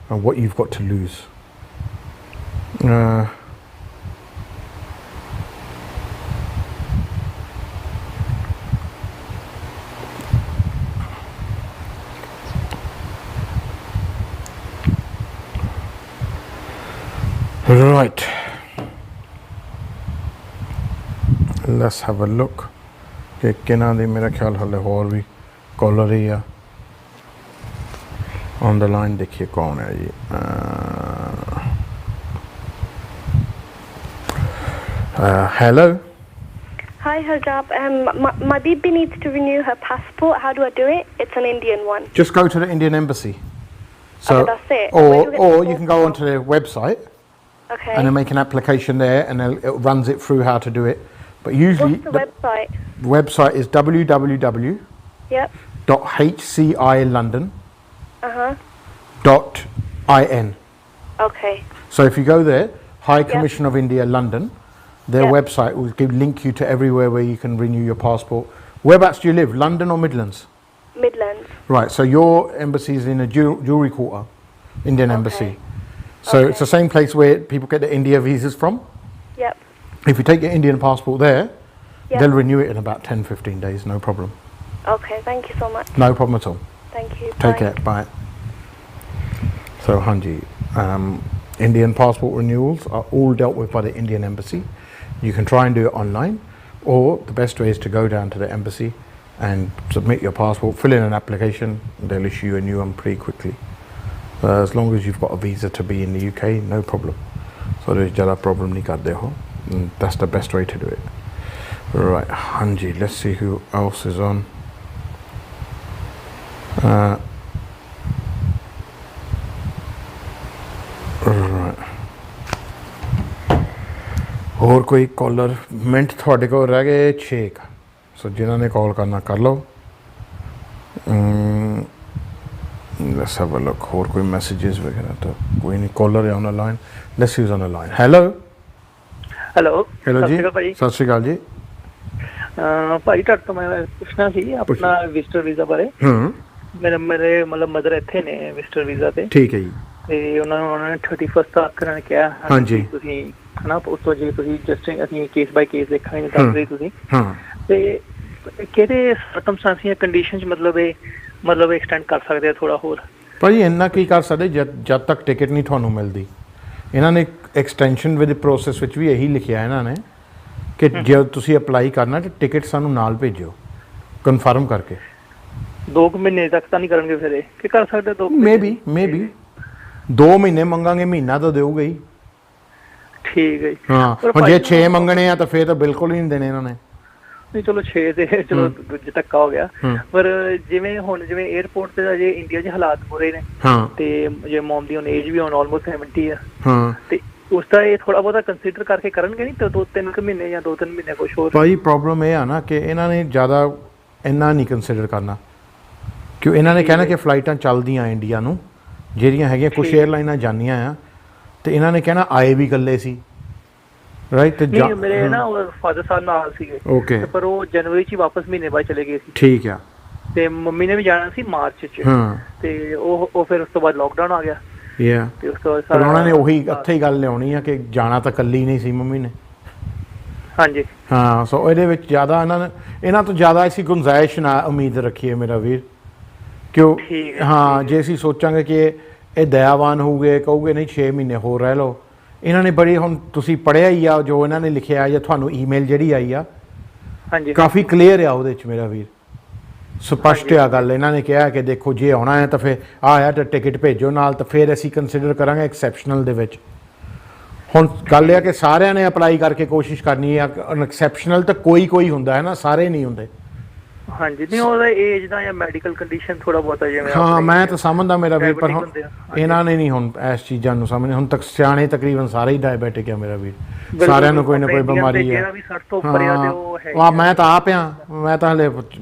and what you've got to lose. Right, let's have a look कि किना दे मेरा ख्याल हले और भी कॉलर ही है on the line. देखिए कौन है जी. Hello. Hi Harjap, my baby needs to renew her passport. How do I do it? It's an Indian one. Just go to the Indian embassy. So, Okay, that's it. or you can go onto their website. Okay. And then make an application there, and it runs it through how to do it. But usually What's the website? Website is www.hcilondon.in. Yep. Okay. So if you go there, High Commission of India, London, their website will link you to everywhere where you can renew your passport. Whereabouts do you live, London or Midlands? Midlands. Right, so your embassy is in a jewellery quarter, Indian embassy. So it's the same place where people get the India visas from. Yep. If you take your Indian passport there, Yep. they'll renew it in about 10-15 days, no problem. Okay, thank you so much. No problem at all. Thank you. Take Bye. care, bye. So Hanji, Indian passport renewals are all dealt with by the Indian embassy. You can try and do it online, or the best way is to go down to the embassy and submit your passport, fill in an application, they'll issue you a new one pretty quickly. As long as you've got a visa to be in the UK, no problem. So there's jada problem nahi karde ho. That's the best way to do it. Right, Hanji, let's see who else is on. Right. ਹੋਰ ਕੋਈ ਕਾਲਰ ਮਿੰਟ ਤੁਹਾਡੇ ਕੋਲ ਰਹਿ ਗਏ 6 ਸੋ ਜਿਨ੍ਹਾਂ ਨੇ ਕਾਲ ਕਰਨਾ ਕਰ ਲਓ. Let's have a look. ਹੋਰ ਕੋਈ ਮੈਸੇजेस ਵਗੈਰਾ ਤਾਂ ਕੋਈ ਨਹੀਂ. ਕਾਲਰ ਹੈ on the line. Let's use on the line. Hello. Hello ਜੀ ਸਤਿ ਸ਼੍ਰੀ ਅਕਾਲ ਜੀ. ਭਾਈ ਤੁਹਾਡੇ ਤੋਂ ਮੈਂ ਪੁੱਛਣਾ ਸੀ ਆਪਣਾ ਵਿਜ਼ਟਰ ਵੀਜ਼ਾ ਬਾਰੇ. ਮੇਰੇ ਮਤਲਬ ਮਦਰ ਇੱਥੇ ਨੇ ਵਿਜ਼ਟਰ ਵੀਜ਼ਾ ਤੇ. ਠੀਕ ਹੈ ਜੀ. ਤੇ ਉਹਨਾਂ ਨੇ 31 ਤੱਕ ਕਰਨ ਕਿਹਾ. ਹਾਂਜੀ. ਤੁਸੀਂ ਹਨਾ ਉਸ ਤੋਂ ਜੇ ਤੁਸੀਂ ਜਸਟ ਅਸੀਂ ਕੇਸ ਬਾਈ ਕੇਸ ਦੇਖਾਂਗੇ ਨਹੀਂ ਦੱਸ ਰਹੇ ਤੁਸੀਂ. ਤੇ ਕਿਹੜੇ ਸਰਕਮਸਟੈਂਸ ਜਾਂ ਕੰਡੀਸ਼ਨ 'ਚ ਮਤਲਬ ਐਕਸਟੈਂਡ ਕਰ ਸਕਦੇ ਆ ਥੋੜਾ ਹੋਰ? ਭਾਜੀ ਇੰਨਾ ਕੀ ਕਰ ਸਕਦੇ ਜਦ ਤੱਕ ਟਿਕਟ ਨਹੀਂ ਤੁਹਾਨੂੰ ਮਿਲਦੀ. ਇਹਨਾਂ ਨੇ ਐਕਸਟੈਂਸ਼ਨ ਵਿਦ ਪ੍ਰੋਸੈਸ ਵਿੱਚ ਵੀ ਇਹੀ ਲਿਖਿਆ ਇਹਨਾਂ ਨੇ ਕਿ ਜੇ ਤੁਸੀਂ ਅਪਲਾਈ ਕਰਨਾ ਤਾਂ ਟਿਕਟ ਸਾਨੂੰ ਨਾਲ ਭੇਜੋ ਕਨਫਰਮ ਕਰਕੇ. 2 ਮਹੀਨੇ ਤੱਕ ਤਾਂ ਨਹੀਂ ਕਰਨਗੇ ਫਿਰ ਇਹ ਕਿ ਕਰ ਸਕਦੇ 2 ਮੇਬੀ 2 ਮਹੀਨੇ ਮੰਗਾਂਗੇ ਮਹੀਨਾ ਤਾਂ ਦੇਊਗਾ ਹੀ. ਠੀਕ ਹੈ ਜੀ. ਹਾਂ ਹੁਣ ਜੇ 6 ਮੰਗਣੇ ਆ ਤਾਂ ਫਿਰ ਤਾਂ ਬਿਲਕੁਲ ਹੀ ਨਹੀਂ ਦੇਣੇ ਇਹਨਾਂ ਨੇ. ਨਹੀਂ ਚਲੋ 6 ਤੇ ਚਲੋ ਦੂਜੇ ਧੱਕਾ ਹੋ ਗਿਆ. ਪਰ ਜਿਵੇਂ ਹੁਣ ਜਿਵੇਂ 에어ਪੋਰਟ ਤੇ ਅਜੇ ਇੰਡੀਆ 'ਚ ਹਾਲਾਤ ਬੁਰੇ ਨੇ ਤੇ ਜੇ ਮੋਮ ਦੀ ਹੁਣ ਏਜ ਵੀ ਹੁਣ ਆਲਮੋਸਟ 70 ਆ ਤੇ ਉਸ ਦਾ ਇਹ ਥੋੜਾ ਬਹੁਤਾ ਕੰਸੀਡਰ ਕਰਕੇ ਕਰਨਗੇ ਨਹੀਂ ਤਾਂ 2-3 ਮਹੀਨੇ ਜਾਂ 2-3 ਮਹੀਨੇ ਕੁਛ ਹੋਰ? ਭਾਈ ਪ੍ਰੋਬਲਮ ਇਹ ਆ ਨਾ ਕਿ ਇਹਨਾਂ ਨੇ ਜ਼ਿਆਦਾ ਇੰਨਾ ਨਹੀਂ ਕੰਸੀਡਰ ਕਰਨਾ ਕਿਉਂ ਇਹਨਾਂ ਨੇ ਕਹਿਣਾ ਕਿ ਫਲਾਈਟਾਂ ਚੱਲਦੀਆਂ ਇੰਡੀਆ ਨੂੰ ਜਿਹੜੀਆਂ ਹੈਗੀਆਂ ਕੁਛ 에ਅਰਲਾਈਨਾਂ ਜਾਂਦੀਆਂ ਆ ਤੇ ਇਹਨਾਂ ਨੇ ਕਹਿਣਾ ਆਏ ਵੀ ਇਕੱਲੇ ਸੀ ਰਾਈਟ. ਨਹੀਂ ਮੇਰੇ ਨਾ ਫਾਦਰ ਸਾਹਿਬ ਨਾਲ ਸੀਗੇ ਓਕੇ ਪਰ ਉਹ ਜਨਵਰੀ 'ਚ ਵਾਪਸ ਮਹੀਨੇ ਬਾਅਦ ਚਲੇ ਗਏ ਸੀ. ਠੀਕ ਆ. ਤੇ ਮੰਮੀ ਨੇ ਵੀ ਜਾਣਾ ਸੀ ਮਾਰਚ 'ਚ ਤੇ ਉਹ ਫਿਰ ਉਸ ਤੋਂ ਬਾਅਦ ਲੋਕਡਾਊਨ ਆ ਗਿਆ. ਤੇ ਉਸ ਤੋਂ ਬਾਅਦ ਉਹਨਾਂ ਨੇ ਉਹੀ ਇੱਥੇ ਹੀ ਗੱਲ ਲਿਆਉਣੀ ਆ ਕਿ ਜਾਣਾ ਤਾਂ ਇਕੱਲੀ ਨਹੀਂ ਸੀ ਮੰਮੀ ਨੇ. ਹਾਂਜੀ ਹਾਂ। ਸੋ ਇਹਦੇ ਵਿੱਚ ਜ਼ਿਆਦਾ ਇਹਨਾਂ ਤੋਂ ਜ਼ਿਆਦਾ ਅਸੀਂ ਗੁੰਜਾਇਸ਼ ਨਾ ਉਮੀਦ ਰੱਖੀਏ ਮੇਰਾ ਵੀਰ, ਕਿਉਂ ਹਾਂ ਜੇ ਅਸੀਂ ਸੋਚਾਂਗੇ ਕਿ ਇਹ ਦਇਆਵਾਨ ਹੋਊਗੇ, ਕਹੂਗੇ ਨਹੀਂ 6 ਮਹੀਨੇ ਹੋਰ ਰਹਿ ਲਓ। ਇਹਨਾਂ ਨੇ ਬੜੀ, ਹੁਣ ਤੁਸੀਂ ਪੜ੍ਹਿਆ ਹੀ ਆ ਜੋ ਇਹਨਾਂ ਨੇ ਲਿਖਿਆ ਜਾਂ ਤੁਹਾਨੂੰ ਈਮੇਲ ਜਿਹੜੀ ਆਈ ਆ ਕਾਫੀ ਕਲੀਅਰ ਆ ਉਹਦੇ 'ਚ ਮੇਰਾ ਵੀਰ, ਸਪਸ਼ਟ ਆ ਗੱਲ। ਇਹਨਾਂ ਨੇ ਕਿਹਾ ਕਿ ਦੇਖੋ ਜੇ ਆਉਣਾ ਹੈ ਤਾਂ ਫਿਰ ਆਇਆ ਤਾਂ ਟਿਕਟ ਭੇਜੋ ਨਾਲ, ਤਾਂ ਫਿਰ ਅਸੀਂ ਕੰਸੀਡਰ ਕਰਾਂਗੇ ਐਕਸੈਪਸ਼ਨਲ ਦੇ ਵਿੱਚ। ਹੁਣ ਗੱਲ ਇਹ ਆ ਕਿ ਸਾਰਿਆਂ ਨੇ ਅਪਲਾਈ ਕਰਕੇ ਕੋਸ਼ਿਸ਼ ਕਰਨੀ ਹੈ, ਐਕਸੈਪਸ਼ਨਲ ਤਾਂ ਕੋਈ ਹੁੰਦਾ ਹੈ ਨਾ, ਸਾਰੇ ਨਹੀਂ ਹੁੰਦੇ। ਹਾਂਜੀ ਨਹੀਂ ਉਹਦਾ ਏਜ ਦਾ ਜਾਂ ਮੈਡੀਕਲ ਕੰਡੀਸ਼ਨ ਥੋੜਾ ਬਹੁਤਾ ਜਿਵੇਂ ਹਾਂ ਮੈਂ ਤਾਂ ਸਮਝਦਾ ਮੇਰਾ ਵੀਰ, ਪਰ ਹੁਣ ਇਹਨਾਂ ਨੇ ਨਹੀਂ ਹੁਣ ਇਸ ਚੀਜ਼ਾਂ ਨੂੰ ਸਮਝਦੇ। ਹੁਣ ਤੱਕ ਸਿਆਣੇ ਤਕਰੀਬਨ ਸਾਰੇ ਹੀ ਡਾਇਬੈਟਿਕ ਆ ਮੇਰਾ ਵੀਰ, ਸਾਰਿਆਂ ਨੂੰ ਕੋਈ ਨਾ ਕੋਈ ਬਿਮਾਰੀ ਹੈ। ਹਾਂ ਮੈਂ ਤਾਂ ਆਪ ਆ, ਮੈਂ ਤਾਂ ਹਲੇ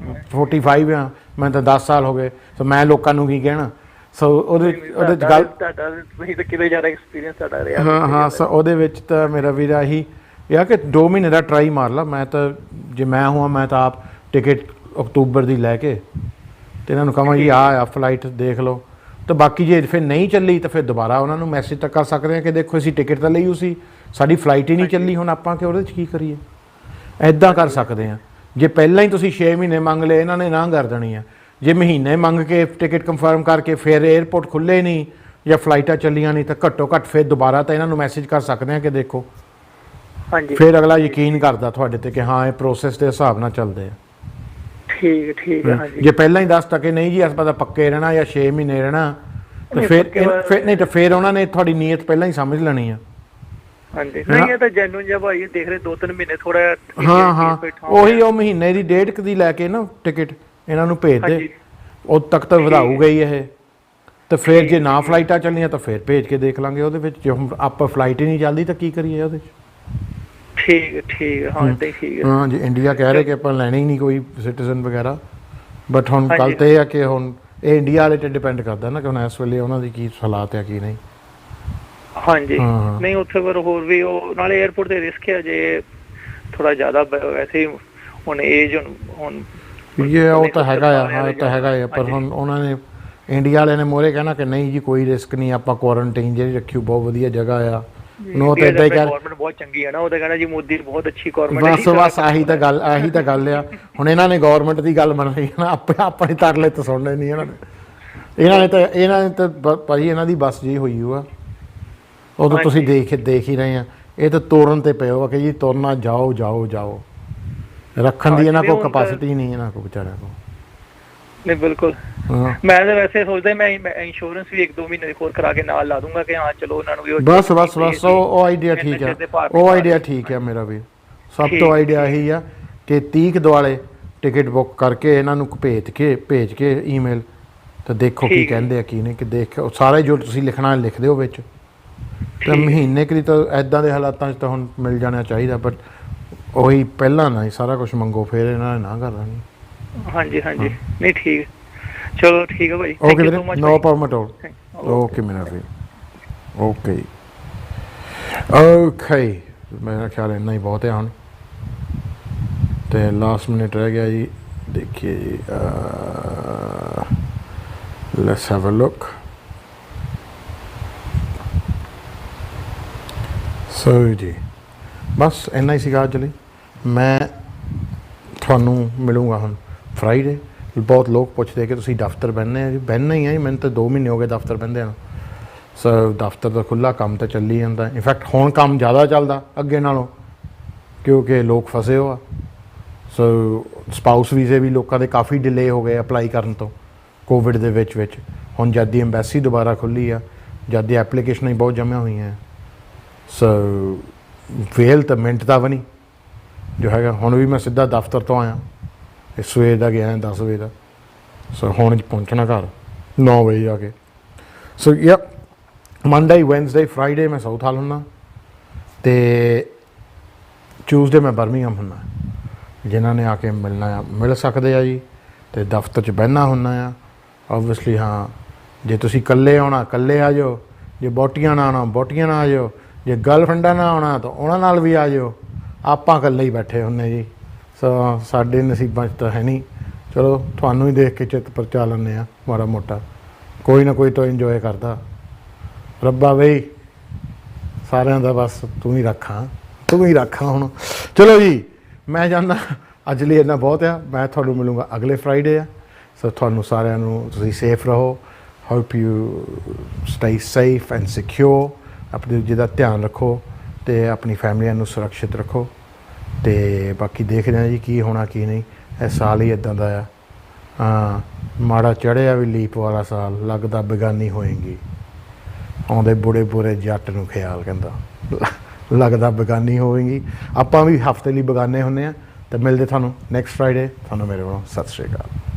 45 ਆ, ਮੈਂ ਤਾਂ 10 ਸਾਲ ਹੋ ਗਏ, ਸੋ ਮੈਂ ਲੋਕਾਂ ਨੂੰ ਕੀ ਕਹਿਣਾ। ਸੋ ਉਹਦੇ ਗੱਲ ਹਾਂ ਸੋ ਉਹਦੇ ਵਿੱਚ ਤਾਂ ਮੇਰਾ ਵੀਰ ਆਹੀ ਆ ਕਿ 2 ਮਹੀਨੇ ਦਾ ਟਰਾਈ ਮਾਰ ਲਾ। ਮੈਂ ਤਾਂ ਜੇ ਮੈਂ ਹੋਵਾਂ ਮੈਂ ਤਾਂ ਆਪ ਟਿਕਟ ਅਕਤੂਬਰ ਦੀ ਲੈ ਕੇ ਤੇ ਇਹਨਾਂ ਨੂੰ ਕਹਾਂ ਜੀ ਆ ਫਲਾਈਟ ਦੇਖ ਲਓ। ਤਾਂ ਬਾਕੀ ਜੇ ਫਿਰ ਨਹੀਂ ਚੱਲੀ ਤਾਂ ਫਿਰ ਦੁਬਾਰਾ ਉਹਨਾਂ ਨੂੰ ਮੈਸੇਜ ਤਾਂ ਕਰ ਸਕਦੇ ਹਾਂ ਕਿ ਦੇਖੋ ਅਸੀਂ ਟਿਕਟ ਤਾਂ ਲਈ ਹੋਈ ਸੀ, ਸਾਡੀ ਫਲਾਈਟ ਹੀ ਨਹੀਂ ਚੱਲੀ, ਹੁਣ ਆਪਾਂ ਕਿ ਉਹਦੇ 'ਚ ਕੀ ਕਰੀਏ। ਇੱਦਾਂ ਕਰ ਸਕਦੇ ਹਾਂ। ਜੇ ਪਹਿਲਾਂ ਹੀ ਤੁਸੀਂ 6 ਮਹੀਨੇ ਮੰਗ ਲਏ, ਇਹਨਾਂ ਨੇ ਨਾ ਕਰ ਦੇਣੀ ਆ। ਜੇ ਮਹੀਨੇ ਮੰਗ ਕੇ ਟਿਕਟ ਕੰਫਰਮ ਕਰਕੇ ਫਿਰ 에ਅਰਪੋਰਟ ਖੁੱਲ੍ਹੇ ਨਹੀਂ ਜਾਂ ਫਲਾਈਟਾਂ ਚੱਲੀਆਂ ਨਹੀਂ, ਤਾਂ ਘੱਟੋ ਘੱਟ ਫਿਰ ਦੁਬਾਰਾ ਤਾਂ ਇਹਨਾਂ ਨੂੰ ਮੈਸੇਜ ਕਰ ਸਕਦੇ ਹਾਂ ਕਿ ਦੇਖੋ, ਫਿਰ ਅਗਲਾ ਯਕੀਨ ਕਰਦਾ ਤੁਹਾਡੇ ਤੇ ਕਿ ਹਾਂ ਇਹ ਪ੍ਰੋਸੈਸ ਦੇ ਹਿਸਾਬ ਨਾਲ ਚੱਲਦੇ ਆ। ਠੀਕ ਹੈ ਹਾਂਜੀ। ਜੇ ਪਹਿਲਾਂ ਹੀ 10 ਟਕੇ ਨਹੀਂ ਜੀ ਇਸ ਪਤਾ ਪੱਕੇ ਰਹਿਣਾ ਜਾਂ 6 ਮਹੀਨੇ ਰਹਿਣਾ, ਤਾਂ ਫਿਰ ਨਹੀਂ ਤਾਂ ਫਿਰ ਉਹਨਾਂ ਨੇ ਤੁਹਾਡੀ ਨੀਅਤ ਪਹਿਲਾਂ ਹੀ ਸਮਝ ਲੈਣੀ ਆ। ਹਾਂਜੀ ਨਹੀਂ ਇਹ ਤਾਂ ਜੈਨੂਨ ਜਿਹਾ ਭਾਈ ਦੇਖ ਰਹੇ 2-3 ਮਹੀਨੇ ਥੋੜਾ ਹਾਂ ਉਹੀ ਉਹ ਮਹੀਨੇ ਦੀ ਡੇਢ ਦੀ ਲੈ ਕੇ ਨਾ ਟਿਕਟ ਇਹਨਾਂ ਨੂੰ ਭੇਜ ਦੇ, ਉਦੋਂ ਤੱਕ ਤਾਂ ਵਧਾਊਗਾ ਹੀ ਇਹ। ਤੇ ਫਿਰ ਜੇ ਨਾ ਫਲਾਈਟਾਂ ਚੱਲਣੀਆਂ ਤਾਂ ਫਿਰ ਭੇਜ ਕੇ ਦੇਖ ਲਾਂਗੇ ਉਹਦੇ ਵਿੱਚ। ਜੇ ਹੁਣ ਆਪਾਂ ਫਲਾਈਟ ਹੀ ਨਹੀਂ ਚੱਲਦੀ ਤਾਂ ਕੀ ਕਰੀਏ ਉਹਦੇ 'ਚ। ਠੀਕ ਹਾਂ ਠੀਕ ਹੈ ਹਾਂ ਜੀ ਇੰਡੀਆ ਕਹਿ ਰਹੇ ਕਿ ਆਪਾਂ ਲੈਣੀ ਹੀ ਨਹੀਂ ਕੋਈ ਸਿਟੀਜ਼ਨ ਵਗੈਰਾ, ਬਟ ਹੁਣ ਗੱਲ ਤਾਂ ਇਹ ਆ ਕਿ ਹੁਣ ਇਹ ਇੰਡੀਆ ਵਾਲੇ 'ਤੇ ਡਿਪੈਂਡ ਕਰਦਾ ਨਾ ਕਿ ਹੁਣ ਇਸ ਵੇਲੇ ਉਹਨਾਂ ਦੀ ਕੀ ਹਾਲਾਤ ਆ ਕੀ ਨਹੀਂ। ਹਾਂਜੀ ਨਹੀਂ ਉੱਥੇ ਪਰ ਹੋਰ ਵੀ ਉਹ ਨਾਲੇ 에ਅਰਪੋਰਟ ਤੇ ਰਿਸਕ ਹੈ ਜੇ ਥੋੜਾ ਜ਼ਿਆਦਾ ਵੈਸੇ ਹੀ ਹੁਣ ਏਜ ਹੁਣ ਇਹ ਉਹ ਤਾਂ ਹੈਗਾ ਆ, ਹਾਂ ਇਹ ਤਾਂ ਹੈਗਾ ਆ, ਪਰ ਹੁਣ ਉਹਨਾਂ ਨੇ ਇੰਡੀਆ ਵਾਲਿਆਂ ਨੇ ਮੋਹਰੇ ਕਹਿਣਾ ਕਿ ਨਹੀਂ ਜੀ ਕੋਈ ਰਿਸਕ ਨਹੀਂ, ਆਪਾਂ ਕੁਆਰੰਟਾਈਨ ਜਿਹੜੀ ਰੱਖੀ ਬਹੁਤ ਵਧੀਆ ਜਗ੍ਹਾ ਆ। ਉਹ ਤਾਂ ਇਦਾਂ ਹੀ ਕਹਿ ਗਵਰਨਮੈਂਟ ਬਹੁਤ ਚੰਗੀ ਹੈ ਨਾ, ਉਹ ਤਾਂ ਕਹਿਣਾ ਜੀ ਮੋਦੀ ਬਹੁਤ ਅੱਛੀ ਗਵਰਨਮੈਂਟ। ਬਸ ਆਹੀ ਤਾਂ ਗੱਲ ਆ। ਹੁਣ ਇਹਨਾਂ ਨੇ ਗਵਰਨਮੈਂਟ ਦੀ ਗੱਲ ਮੰਨ ਲਈ ਨਾ, ਆਪਣੇ ਤਰਲੇ ਤਾਂ ਸੁਣਨੇ ਨਹੀਂ ਇਹਨਾਂ ਨੇ ਤਾਂ ਭਾਜੀ ਇਹਨਾਂ ਦੀ ਬੱਸ ਜੀ ਹੋਈ ਹੋਆ। ਉਦੋਂ ਤੁਸੀਂ ਦੇਖ ਹੀ ਰਹੇ ਆ, ਇਹ ਤਾਂ ਤੋਰਨ ਤੇ ਪਏ ਹੋ ਕਿ ਜੀ ਤੁਰਨਾ ਜਾਓ ਰੱਖਣ ਦੀ ਇਹਨਾਂ ਕੋਲ ਕਪੈਸਿਟੀ ਨਹੀਂ, ਇਹਨਾਂ ਕੋਲ ਵਿਚਾਰਿਆਂ ਕੋਲ। ਨਹੀਂ ਬਿਲਕੁਲ ਮੈਂ ਤਾਂ ਵੈਸੇ ਸੋਚਦਾ ਮੈਂ ਇੰਸ਼ੋਰੈਂਸ ਵੀ 1-2 ਮਹੀਨੇ ਹੋਰ ਕਰਾ ਕੇ ਨਾਲ ਲਾ ਦੂੰਗਾ ਕਿ ਹਾਂ ਚਲੋ ਉਹਨਾਂ ਨੂੰ ਵੀ ਬਸ ਉਹ ਆਈਡੀਆ ਠੀਕ ਆ, ਉਹ ਆਈਡੀਆ ਠੀਕ ਆ ਮੇਰਾ ਵੀ। ਸਭ ਤੋਂ ਆਈਡੀਆ ਇਹੀ ਆ ਕਿ 30 ਦੁਆਲੇ ਟਿਕਟ ਬੁੱਕ ਕਰਕੇ ਇਹਨਾਂ ਨੂੰ ਭੇਜ ਕੇ ਈਮੇਲ, ਤਾਂ ਦੇਖੋ ਕੀ ਕਹਿੰਦੇ ਆ ਕੀ ਨਹੀਂ, ਕਿ ਦੇਖੋ ਸਾਰੇ ਜੋ ਤੁਸੀਂ ਲਿਖਣਾ ਲਿਖ ਦਿਓ ਵਿੱਚ। ਤਾਂ ਮਹੀਨੇ ਕੁ ਦੀ ਤਾਂ ਇੱਦਾਂ ਦੇ ਹਾਲਾਤਾਂ 'ਚ ਤਾਂ ਹੁਣ ਮਿਲ ਜਾਣਾ ਚਾਹੀਦਾ, ਬਟ ਉਹੀ ਪਹਿਲਾਂ ਨਾ ਹੀ ਸਾਰਾ ਕੁਛ ਮੰਗੋ ਫਿਰ ਇਹਨਾਂ ਨੇ ਨਾ ਕਰ ਦੇਣੀ। ਹਾਂਜੀ ਨਹੀਂ ਠੀਕ, ਚਲੋ ਠੀਕ ਹੈ ਭਾਈ। ਓਕੇ ਵੀਰੇ, no problem at all. Okay ਮੇਰਾ ਵੀਰ, ਓਕੇ ਮੇਰਾ ਖਿਆਲ ਇੰਨਾ ਹੀ ਬਹੁਤ ਹੈ ਹੁਣ। ਤੇ ਲਾਸਟ ਮਿੰਟ ਰਹਿ ਗਿਆ ਜੀ, ਦੇਖੀਏ ਜੀ, ਲੈਟਸ ਹੈਵ ਅ ਲੁੱਕ। ਸੋ ਜੀ ਬਸ ਇੰਨਾ ਹੀ ਸੀਗਾ ਅੱਜ ਲਈ। ਮੈਂ ਤੁਹਾਨੂੰ ਮਿਲੂੰਗਾ ਹੁਣ ਫਰਾਈਡੇ। ਬਹੁਤ ਲੋਕ ਪੁੱਛਦੇ ਕਿ ਤੁਸੀਂ ਦਫ਼ਤਰ ਬਹਿੰਦੇ ਆ ਜੀ, ਬਹਿੰਨਾ ਹੀ ਆ ਜੀ, ਮੈਨੂੰ ਤਾਂ 2 ਮਹੀਨੇ ਹੋ ਗਏ ਦਫ਼ਤਰ ਬਹਿੰਦੇ ਨੂੰ। ਸੋ ਦਫ਼ਤਰ ਦਾ ਖੁੱਲ੍ਹਾ ਕੰਮ ਤਾਂ ਚੱਲੀ ਜਾਂਦਾ। ਇਨਫੈਕਟ ਹੁਣ ਕੰਮ ਜ਼ਿਆਦਾ ਚੱਲਦਾ ਅੱਗੇ ਨਾਲੋਂ, ਕਿਉਂਕਿ ਲੋਕ ਫਸੇ ਹੋ ਆ। ਸੋ ਸਪਾਊਸ ਵੀਜ਼ੇ ਵੀ ਲੋਕਾਂ ਦੇ ਕਾਫੀ ਡਿਲੇ ਹੋ ਗਏ ਅਪਲਾਈ ਕਰਨ ਤੋਂ ਕੋਵਿਡ ਦੇ ਵਿੱਚ। ਹੁਣ ਜਦ ਦੀ ਐਮਬੈਸੀ ਦੁਬਾਰਾ ਖੁੱਲ੍ਹੀ ਆ, ਜਦ ਦੀ ਐਪਲੀਕੇਸ਼ਨਾਂ ਹੀ ਬਹੁਤ ਜਮ੍ਹਾਂ ਹੋਈਆਂ। ਸੋ ਵੇਲ ਤਾਂ ਮਿੰਟ ਦਾ ਵੀ ਨਹੀਂ ਜੋ ਹੈਗਾ। ਹੁਣ ਵੀ ਮੈਂ ਸਿੱਧਾ ਦਫ਼ਤਰ ਤੋਂ ਆਇਆ, ਸਵੇਰ ਦਾ ਗਿਆ 10 ਵਜੇ ਦਾ। ਸੋ ਹੁਣ ਪਹੁੰਚਣਾ ਘਰ 9 ਵਜੇ ਆ ਕੇ। ਸੋ ਮੰਡੇ, ਵੈਨਸਡੇ, ਫਰਾਈਡੇ ਮੈਂ ਸਾਊਥ ਹਾਲ ਹੁੰਦਾ, ਅਤੇ ਟਿਊਜ਼ਡੇ ਮੈਂ ਬਰਮਿੰਘਮ ਹੁੰਦਾ। ਜਿਨ੍ਹਾਂ ਨੇ ਆ ਕੇ ਮਿਲਣਾ ਆ ਮਿਲ ਸਕਦੇ ਆ ਜੀ, ਅਤੇ ਦਫ਼ਤਰ 'ਚ ਬਹਿਣਾ ਹੁੰਦਾ ਆ ਓਬਵੀਅਸਲੀ। ਹਾਂ ਜੇ ਤੁਸੀਂ ਇਕੱਲੇ ਆਉਣਾ ਇਕੱਲੇ ਆ ਜਾਓ, ਜੇ ਬੋਟੀਆਂ ਨਾਲ ਆਉਣਾ ਬੋਟੀਆਂ ਨਾਲ ਆ ਜਾਓ, ਜੇ ਗਰਲਫ੍ਰੈਂਡਾਂ ਨਾਲ ਆਉਣਾ ਤਾਂ ਉਹਨਾਂ ਨਾਲ ਵੀ ਆ ਜਾਓ। ਆਪਾਂ ਇਕੱਲੇ ਹੀ ਬੈਠੇ ਹੁੰਦੇ ਜੀ। ਸੋ ਸਾਡੇ ਨਸੀਬਾਂ 'ਚ ਤਾਂ ਹੈ ਨਹੀਂ। ਚਲੋ ਤੁਹਾਨੂੰ ਹੀ ਦੇਖ ਕੇ ਚਿੱਤ ਪਰਚਾ ਲੈਂਦੇ ਹਾਂ ਮਾੜਾ ਮੋਟਾ, ਕੋਈ ਨਾ ਕੋਈ ਤਾਂ ਇੰਜੋਏ ਕਰਦਾ। ਰੱਬਾ ਬਈ ਸਾਰਿਆਂ ਦਾ ਬਸ ਤੂੰ ਹੀ ਰੱਖਾਂ, ਤੂੰ ਹੀ ਰੱਖਾਂ ਹੁਣ। ਚਲੋ ਜੀ ਮੈਂ ਜਾਂਦਾ ਅੱਜ ਲਈ ਇੰਨਾ ਬਹੁਤ ਆ। ਮੈਂ ਤੁਹਾਨੂੰ ਮਿਲੂੰਗਾ ਅਗਲੇ ਫਰਾਈਡੇ ਆ। ਸੋ ਤੁਹਾਨੂੰ ਸਾਰਿਆਂ ਨੂੰ ਤੁਸੀਂ ਸੇਫ ਰਹੋ। Hope you stay safe and secure. ਆਪਣੇ ਦੂਜੇ ਦਾ ਧਿਆਨ ਰੱਖੋ ਅਤੇ ਆਪਣੀ ਫੈਮਲੀਆਂ ਨੂੰ ਸੁਰੱਖਿਅਤ ਰੱਖੋ। ਅਤੇ ਬਾਕੀ ਦੇਖਦੇ ਹਾਂ ਜੀ ਕੀ ਹੋਣਾ ਕੀ ਨਹੀਂ। ਇਹ ਸਾਲ ਹੀ ਇੱਦਾਂ ਦਾ ਆ। ਹਾਂ ਮਾੜਾ ਚੜ੍ਹਿਆ ਵੀ ਲੀਪ ਵਾਲਾ ਸਾਲ, ਲੱਗਦਾ ਬੇਗਾਨੀ ਹੋਏਗੀ। ਆਉਂਦੇ ਬੁੜੇ ਬੁਰੇ ਜੱਟ ਨੂੰ ਖਿਆਲ, ਕਹਿੰਦਾ ਲੱਗਦਾ ਬੇਗਾਨੀ ਹੋਵੇਗੀ। ਆਪਾਂ ਵੀ ਹਫਤੇ ਲਈ ਬੇਗਾਨੇ ਹੁੰਦੇ ਹਾਂ। ਅਤੇ ਮਿਲਦੇ ਤੁਹਾਨੂੰ ਨੈਕਸਟ ਫਰਾਈਡੇ। ਤੁਹਾਨੂੰ ਮੇਰੇ ਵੱਲੋਂ ਸਤਿ ਸ਼੍ਰੀ ਅਕਾਲ।